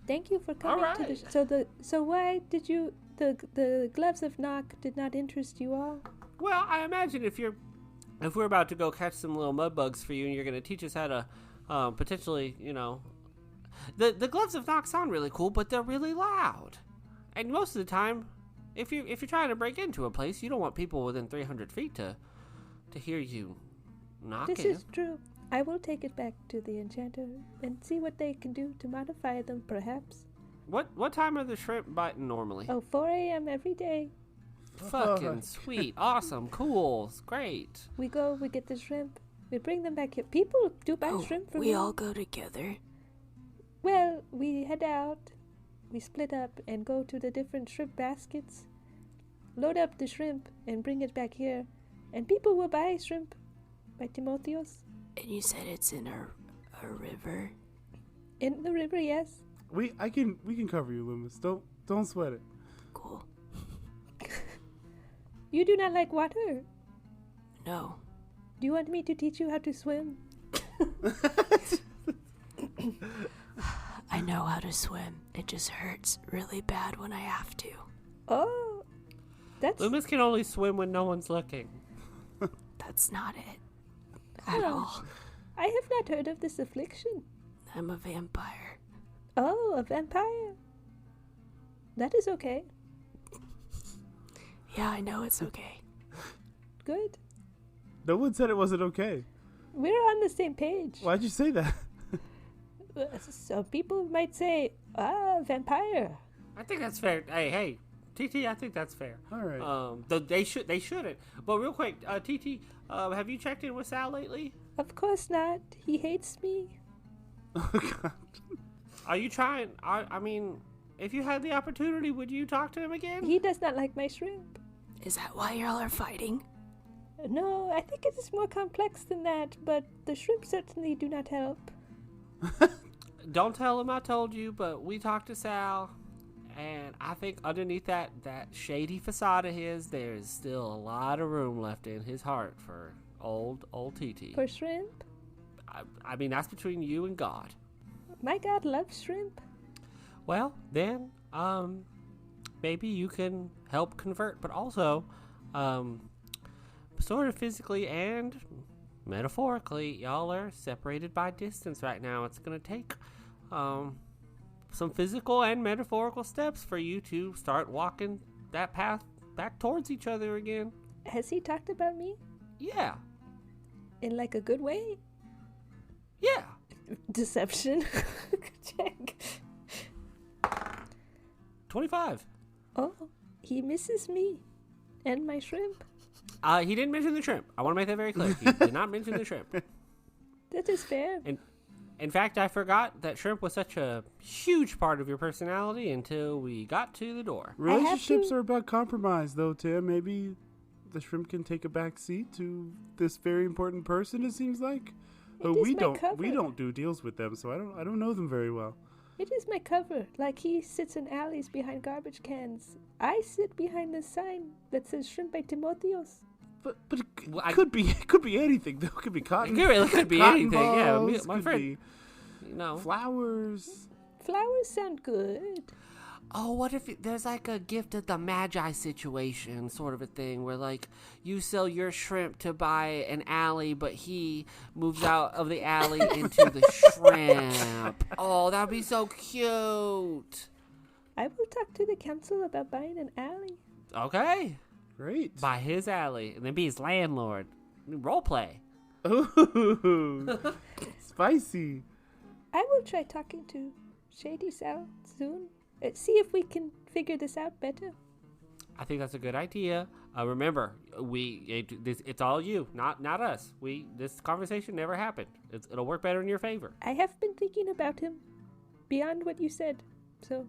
Thank you for coming to the so why did you the gloves of knock did not interest you all? Well, I imagine if we're about to go catch some little mud bugs for you and you're going to teach us how to potentially, the gloves of knock sound really cool, but they're really loud. And most of the time, if you're trying to break into a place, you don't want people within 300 feet to hear you knocking. This is true. I will take it back to the enchanter and see what they can do to modify them, perhaps. What time are the shrimp biting normally? 4 a.m. every day. Fucking sweet. Awesome. Cool. Great. We get the shrimp. We bring them back here. People do buy shrimp from we me. all go together. Well, we head out, we split up and go to the different shrimp baskets, load up the shrimp and bring it back here, and people will buy shrimp by Timotheus. And you said it's in a river? In the river, yes. We can cover you, Loomis. Don't sweat it. Cool. You do not like water. No. Do you want me to teach you how to swim? I know how to swim. It just hurts really bad when I have to. Oh, that's... Loomis can only swim when no one's looking. That's not it. At all. I have not heard of this affliction. I'm a vampire. Oh, a vampire. That is okay. Yeah, I know it's okay. Good. No one said it wasn't okay. We're on the same page. Why'd you say that? Some people might say, vampire. I think that's fair. Hey, TT, I think that's fair. All right. They shouldn't. But real quick, TT, have you checked in with Sal lately? Of course not. He hates me. Oh, God. Are you trying? I mean, if you had the opportunity, would you talk to him again? He does not like my shrimp. Is that why y'all are fighting? No, I think it is more complex than that, but the shrimp certainly do not help. Don't tell him I told you, but we talked to Sal, and I think underneath that shady facade of his, there's still a lot of room left in his heart for old TT. For shrimp? I mean, that's between you and God. My God loves shrimp. Well, then, maybe you can help convert, but also, sort of physically and metaphorically, y'all are separated by distance right now. It's going to take some physical and metaphorical steps for you to start walking that path back towards each other again. Has he talked about me? Yeah. In like a good way? Yeah. Deception. Check. 25. Oh, he misses me and my shrimp. He didn't mention the shrimp. I want to make that very clear. He did not mention the shrimp. That is fair. In fact, I forgot that shrimp was such a huge part of your personality until we got to the door. Relationships are about compromise, though, Tim. Maybe the shrimp can take a back seat to this very important person, it seems like. But we don't do deals with them, so I don't know them very well. It is my cover. Like he sits in alleys behind garbage cans. I sit behind the sign that says Shrimp by Timotheus. But Well, it could be anything though. It could be cotton. It could be cotton anything. balls, Yeah, my could friend. be flowers. Flowers sound good. Oh, what if there's like a gift of the Magi situation, sort of a thing, where like you sell your shrimp to buy an alley, but he moves out of the alley into the shrimp. Oh, that'd be so cute. I will talk to the council about buying an alley. Okay. Great. Buy his alley and then be his landlord. Role play. Ooh, spicy. I will try talking to Shady Sal soon. See if we can figure this out better. I think that's a good idea. Remember, it's all you, not us. This conversation never happened. It'll work better in your favor. I have been thinking about him beyond what you said, so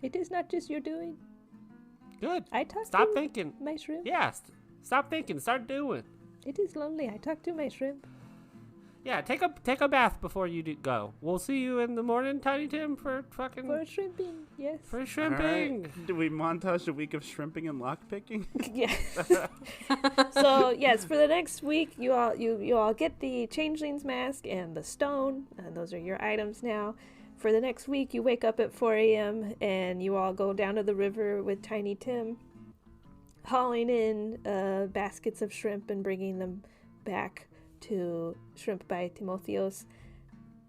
it is not just your doing. Good. I talked Stop to thinking. my shrimp. Yeah, stop thinking. Start doing. It is lonely. I talked to my shrimp. Yeah, take a bath before you go. We'll see you in the morning, Tiny Tim, for shrimping, yes. For shrimping. Right. Do we montage a week of shrimping and lockpicking? Yes. So yes, for the next week, you all get the changeling's mask and the stone, and those are your items now. For the next week, you wake up at 4 a.m. and you all go down to the river with Tiny Tim, hauling in baskets of shrimp and bringing them back to Shrimp by Timotheos.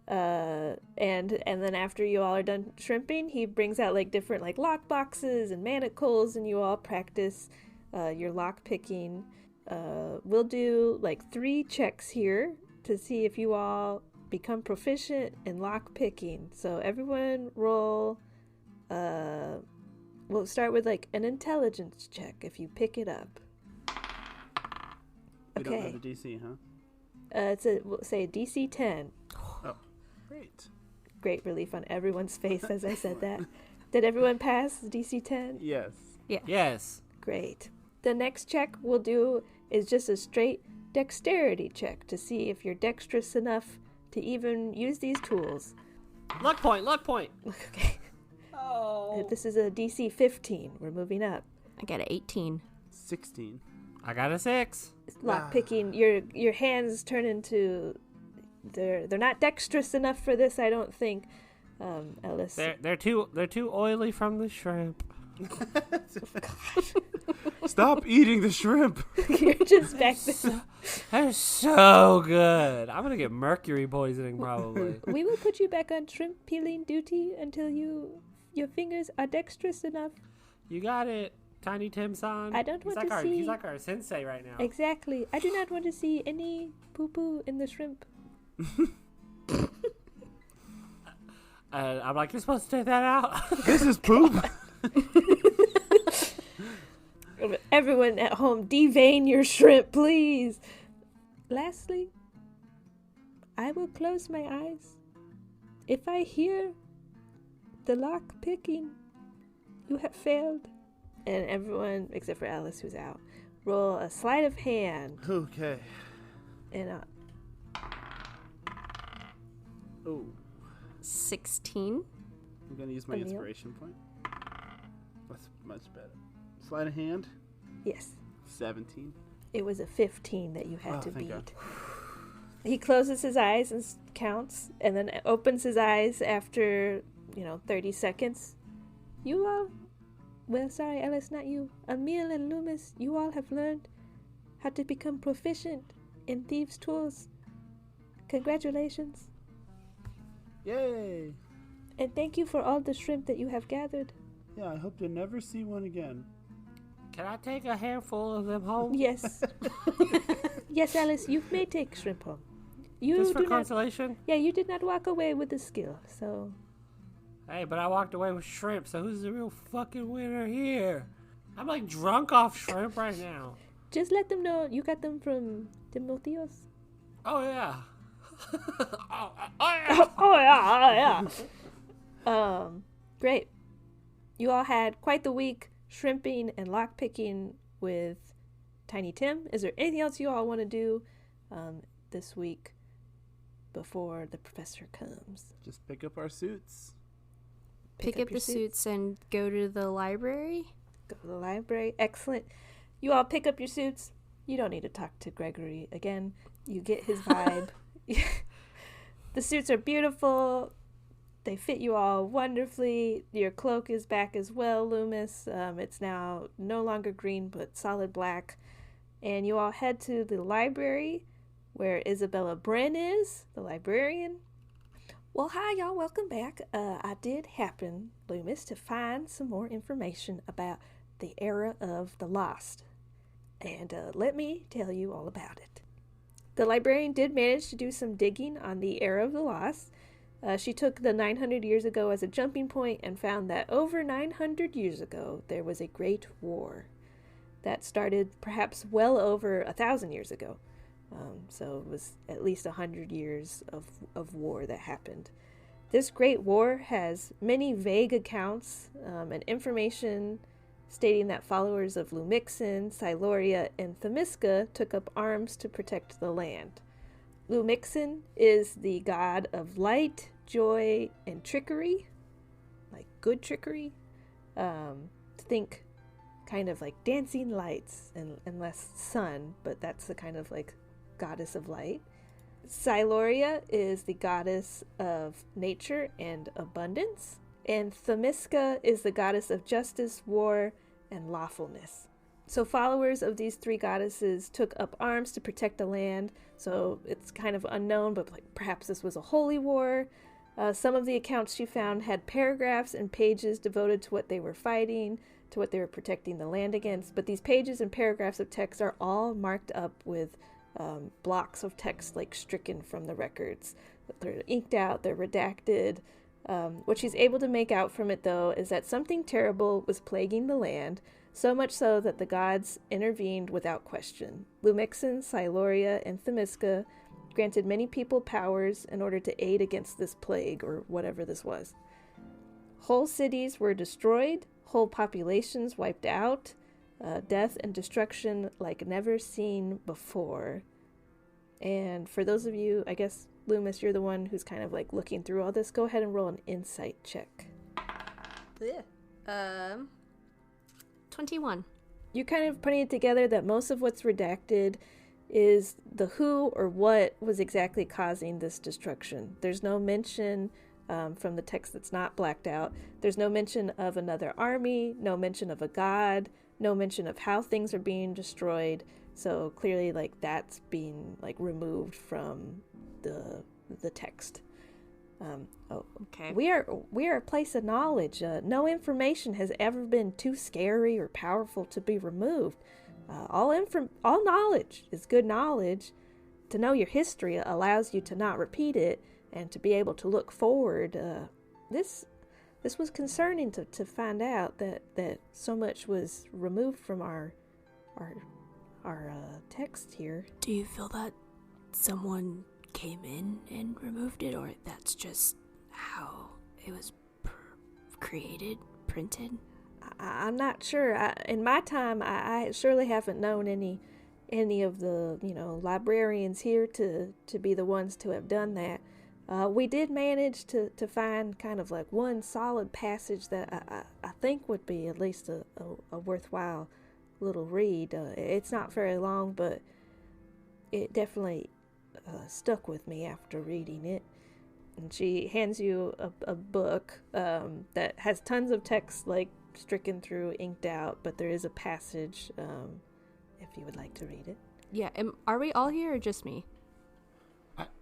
And then after you all are done shrimping, he brings out like different like lock boxes and manacles, and you all practice your lock picking. We'll do like 3 checks here to see if you all become proficient in lock picking. So everyone roll. We'll start with like an intelligence check if you pick it up. We don't know the DC, huh? We'll say DC 10. Oh, great. Great relief on everyone's face as I said that. Did everyone pass DC 10? Yes. Yeah. Yes. Great. The next check we'll do is just a straight dexterity check to see if you're dexterous enough to even use these tools. Luck point. Okay. Oh. This is a DC 15. We're moving up. I got an 18. 16. I got a 6. Lock picking, your hands turn into they're not dexterous enough for this, I don't think. Ellis. They're too oily from the shrimp. Stop eating the shrimp. You're just back there. They're so good. I'm gonna get mercury poisoning probably. We will put you back on shrimp peeling duty until your fingers are dexterous enough. You got it, Tiny Tim-san. I don't want to see. He's like our sensei right now. Exactly. I do not want to see any poo-poo in the shrimp. I'm like, you're supposed to take that out. This is poop. Everyone at home, devein your shrimp, please. Lastly, I will close my eyes. If I hear the lock picking, you have failed. And everyone, except for Alice, who's out, roll a sleight of hand. Okay. And Oh. 16. I'm going to use my Emil? inspiration point. That's much better. Sleight of hand. yes, 17. it was a 15 that you had to thank beat. God. He closes his eyes and counts, and then opens his eyes after, 30 seconds. You all, well, sorry, Ellis, not you. Emil and Loomis, you all have learned how to become proficient in thieves' tools. Congratulations. Yay. And thank you for all the shrimp that you have gathered. Yeah, I hope to never see one again. Can I take a handful of them home? Yes. Yes, Alice, you may take shrimp home. You Just for do not, consolation? yeah, you did not walk away with the skill, so Hey, but I walked away with shrimp, so who's the real fucking winner here? I'm like drunk off shrimp right now. just let them know you got them from Timotheos. Oh, yeah. Oh yeah. Great. You all had quite the week shrimping and lockpicking with Tiny Tim. Is there anything else you all want to do this week before the professor comes? Just pick up our suits. Pick up your the suits and go to the library. Go to the library. Excellent. You all pick up your suits You don't need to talk to Gregory again. You get his vibe. The suits are beautiful. They fit you all wonderfully. Your cloak is back as well, Loomis. It's now no longer green, but solid black. And you all head to the library where Isabella Bren is, the librarian. Well, hi, y'all. Welcome back. I did happen, Loomis, to find some more information about the era of the Lost. And let me tell you all about it. The librarian did manage to do some digging on the era of the Lost. She took the 900 years ago as a jumping point and found that over 900 years ago, there was a great war that started perhaps well over 1,000 years ago. So it was at least 100 years of war that happened. This great war has many vague accounts and information stating that followers of Lumixen, Siloria, and Themiska took up arms to protect the land. Lumixen is the god of light, joy, and trickery, like good trickery. Think kind of like dancing lights and less sun, but that's the kind of like goddess of light. Siloria is the goddess of nature and abundance, and Themiska is the goddess of justice, war, and lawfulness. So followers of these three goddesses took up arms to protect the land, so it's kind of unknown, but like perhaps this was a holy war. Some of the accounts she found had paragraphs and pages devoted to what they were fighting, to what they were protecting the land against, but these pages and paragraphs of text are all marked up with blocks of text like stricken from the records. They're inked out, they're redacted. What she's able to make out from it, though, is that something terrible was plaguing the land, so much so that the gods intervened without question. Lumixen, Siloria, and Themiska granted many people powers in order to aid against this plague, or whatever this was. Whole cities were destroyed, whole populations wiped out, death and destruction like never seen before. And for those of you, I guess, Loomis, you're the one who's kind of like looking through all this. Go ahead and roll an insight check. 21. You're kind of putting it together that most of what's redacted is the who or what was exactly causing this destruction. There's no mention from the text that's not blacked out. There's no mention of another army, no mention of a god, no mention of how things are being destroyed. So clearly, like, that's being like removed from the text. Okay. We are a place of knowledge. No information has ever been too scary or powerful to be removed. All knowledge is good knowledge. To know your history allows you to not repeat it and to be able to look forward. This was concerning to find out that so much was removed from our text here. Do you feel that someone came in and removed it, or that's just how it was created, printed? I'm not sure. In my time, I surely haven't known any of the librarians here to be the ones to have done that. We did manage to find kind of like one solid passage that I think would be at least a worthwhile little read. It's not very long, but it definitely stuck with me after reading it. And she hands you a book that has tons of text like stricken through, inked out, but there is a passage if you would like to read it. Yeah, are we all here or just me?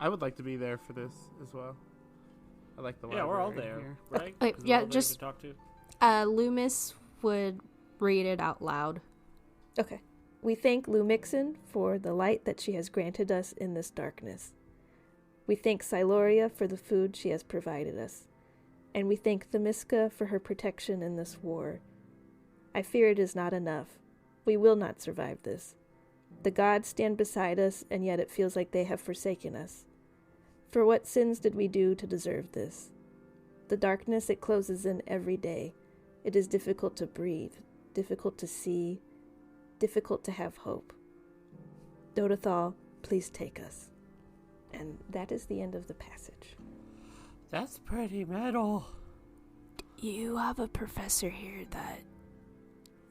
I would like to be there for this as well. I like the library. Yeah, we're all there, here. right? Okay, 'Cause we're yeah, all there just to talk to. Loomis would read it out loud. Okay. We thank Lumixen for the light that she has granted us in this darkness. We thank Siloria for the food she has provided us. And we thank Themiska for her protection in this war. I fear it is not enough. We will not survive this. The gods stand beside us, and yet it feels like they have forsaken us. For what sins did we do to deserve this? The darkness, it closes in every day. It is difficult to breathe, difficult to see, difficult to have hope. Dodathal, please take us. And that is the end of the passage. That's pretty metal. You have a professor here that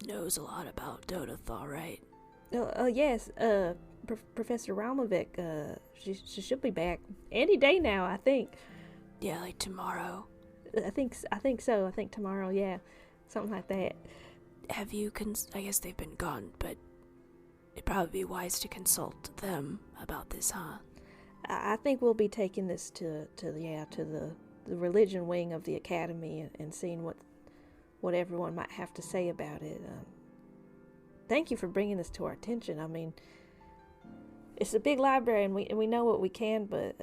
knows a lot about Dodathal, right? Yes. Professor Ralmovic. She should be back any day now, I think. Yeah, like tomorrow. I think so. I think tomorrow. Yeah, something like that. Have you I guess they've been gone, but it'd probably be wise to consult them about this, huh? I think we'll be taking this to the religion wing of the academy and seeing what everyone might have to say about it. Thank you for bringing this to our attention. I mean, it's a big library, and we know what we can, but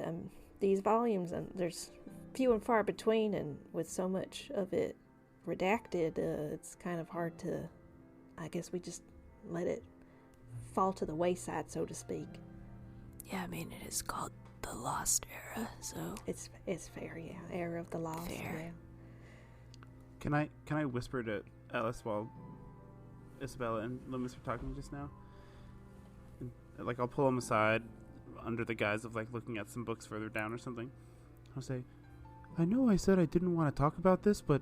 these volumes, and there's few and far between, and with so much of it redacted, it's kind of hard to, I guess we just let it fall to the wayside, so to speak. Yeah, I mean, it is called the Lost Era, so it's fair, yeah. Era of the Lost. Fair. Yeah. Can I whisper to Ellis while Isabella and Loomis are talking just now? And, like, I'll pull them aside under the guise of like looking at some books further down or something. I'll say, I know I said I didn't want to talk about this, but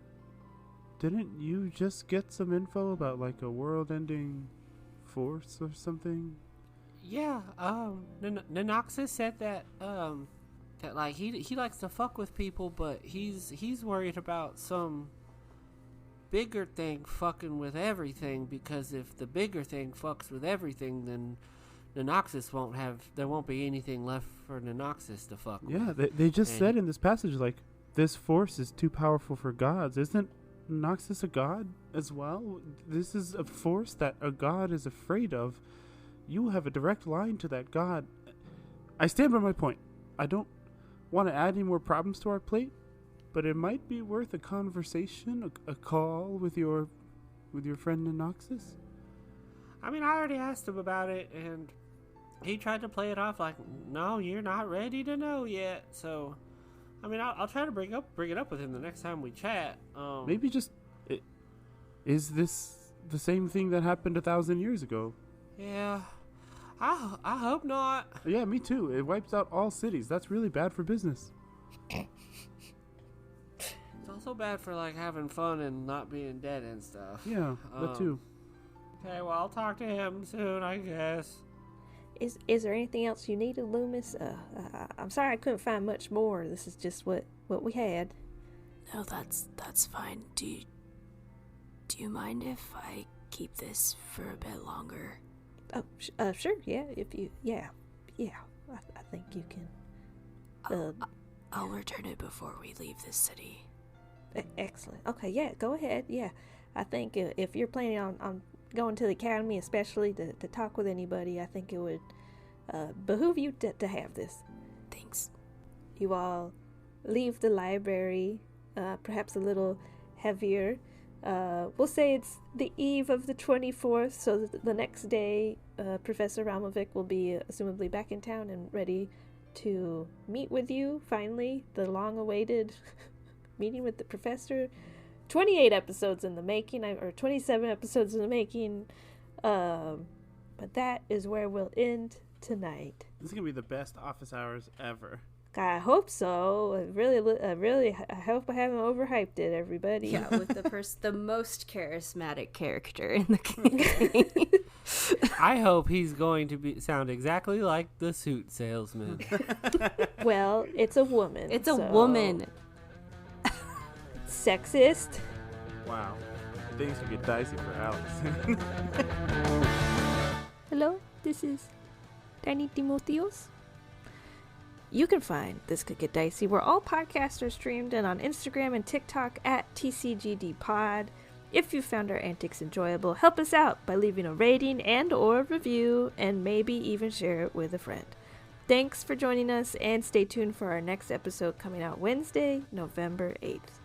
didn't you just get some info about like a world-ending force or something? Yeah, Nanoxus said that like he likes to fuck with people, but he's worried about some bigger thing fucking with everything, because if the bigger thing fucks with everything, then Nanoxus there won't be anything left for Nanoxus to fuck with. Yeah, they just said in this passage, like, this force is too powerful for gods. Isn't Noxus a god as well? This is a force that a god is afraid of. You have a direct line to that god. I stand by my point. I don't want to add any more problems to our plate, but it might be worth a conversation, a call with your friend Noxus. I mean, I already asked him about it, and he tried to play it off like, no, you're not ready to know yet. So, I mean, I'll try to bring it up with him the next time we chat. Maybe just, is this the same thing that happened 1,000 years ago? Yeah, I hope not. Yeah, me too. It wipes out all cities. That's really bad for business. It's also bad for like having fun and not being dead and stuff. Yeah, that too. Okay, well, I'll talk to him soon, I guess. Is there anything else you needed, Loomis? I'm sorry I couldn't find much more. This is just what we had. No, that's fine. Do you mind if I keep this for a bit longer? Oh, sure. Yeah, if you, yeah. I think you can. I'll return it before we leave this city. Excellent. Okay, yeah, go ahead. Yeah, I think if you're planning on going to the academy, especially to talk with anybody, I think it would behoove you to have this. Thanks. You all leave the library, perhaps a little heavier. We'll say it's the eve of the 24th, so the next day, Professor Ramovic will be assumably back in town and ready to meet with you, finally, the long-awaited meeting with the professor. 28 episodes in the making, or 27 episodes in the making, but that is where we'll end tonight. This is going to be the best office hours ever. I hope so. I hope I haven't overhyped it, everybody. Yeah, with the most charismatic character in the campaign. I hope he's going to sound exactly like the suit salesman. Well, it's a woman. It's a woman. Sexist. Wow. Things could get dicey for Alex. Hello, this is Danny Timotheos. You can find This Could Get Dicey where all podcasts are streamed, and on Instagram and TikTok at TCGDpod. If you found our antics enjoyable, help us out by leaving a rating and or review, and maybe even share it with a friend. Thanks for joining us, and stay tuned for our next episode coming out Wednesday, November 8th.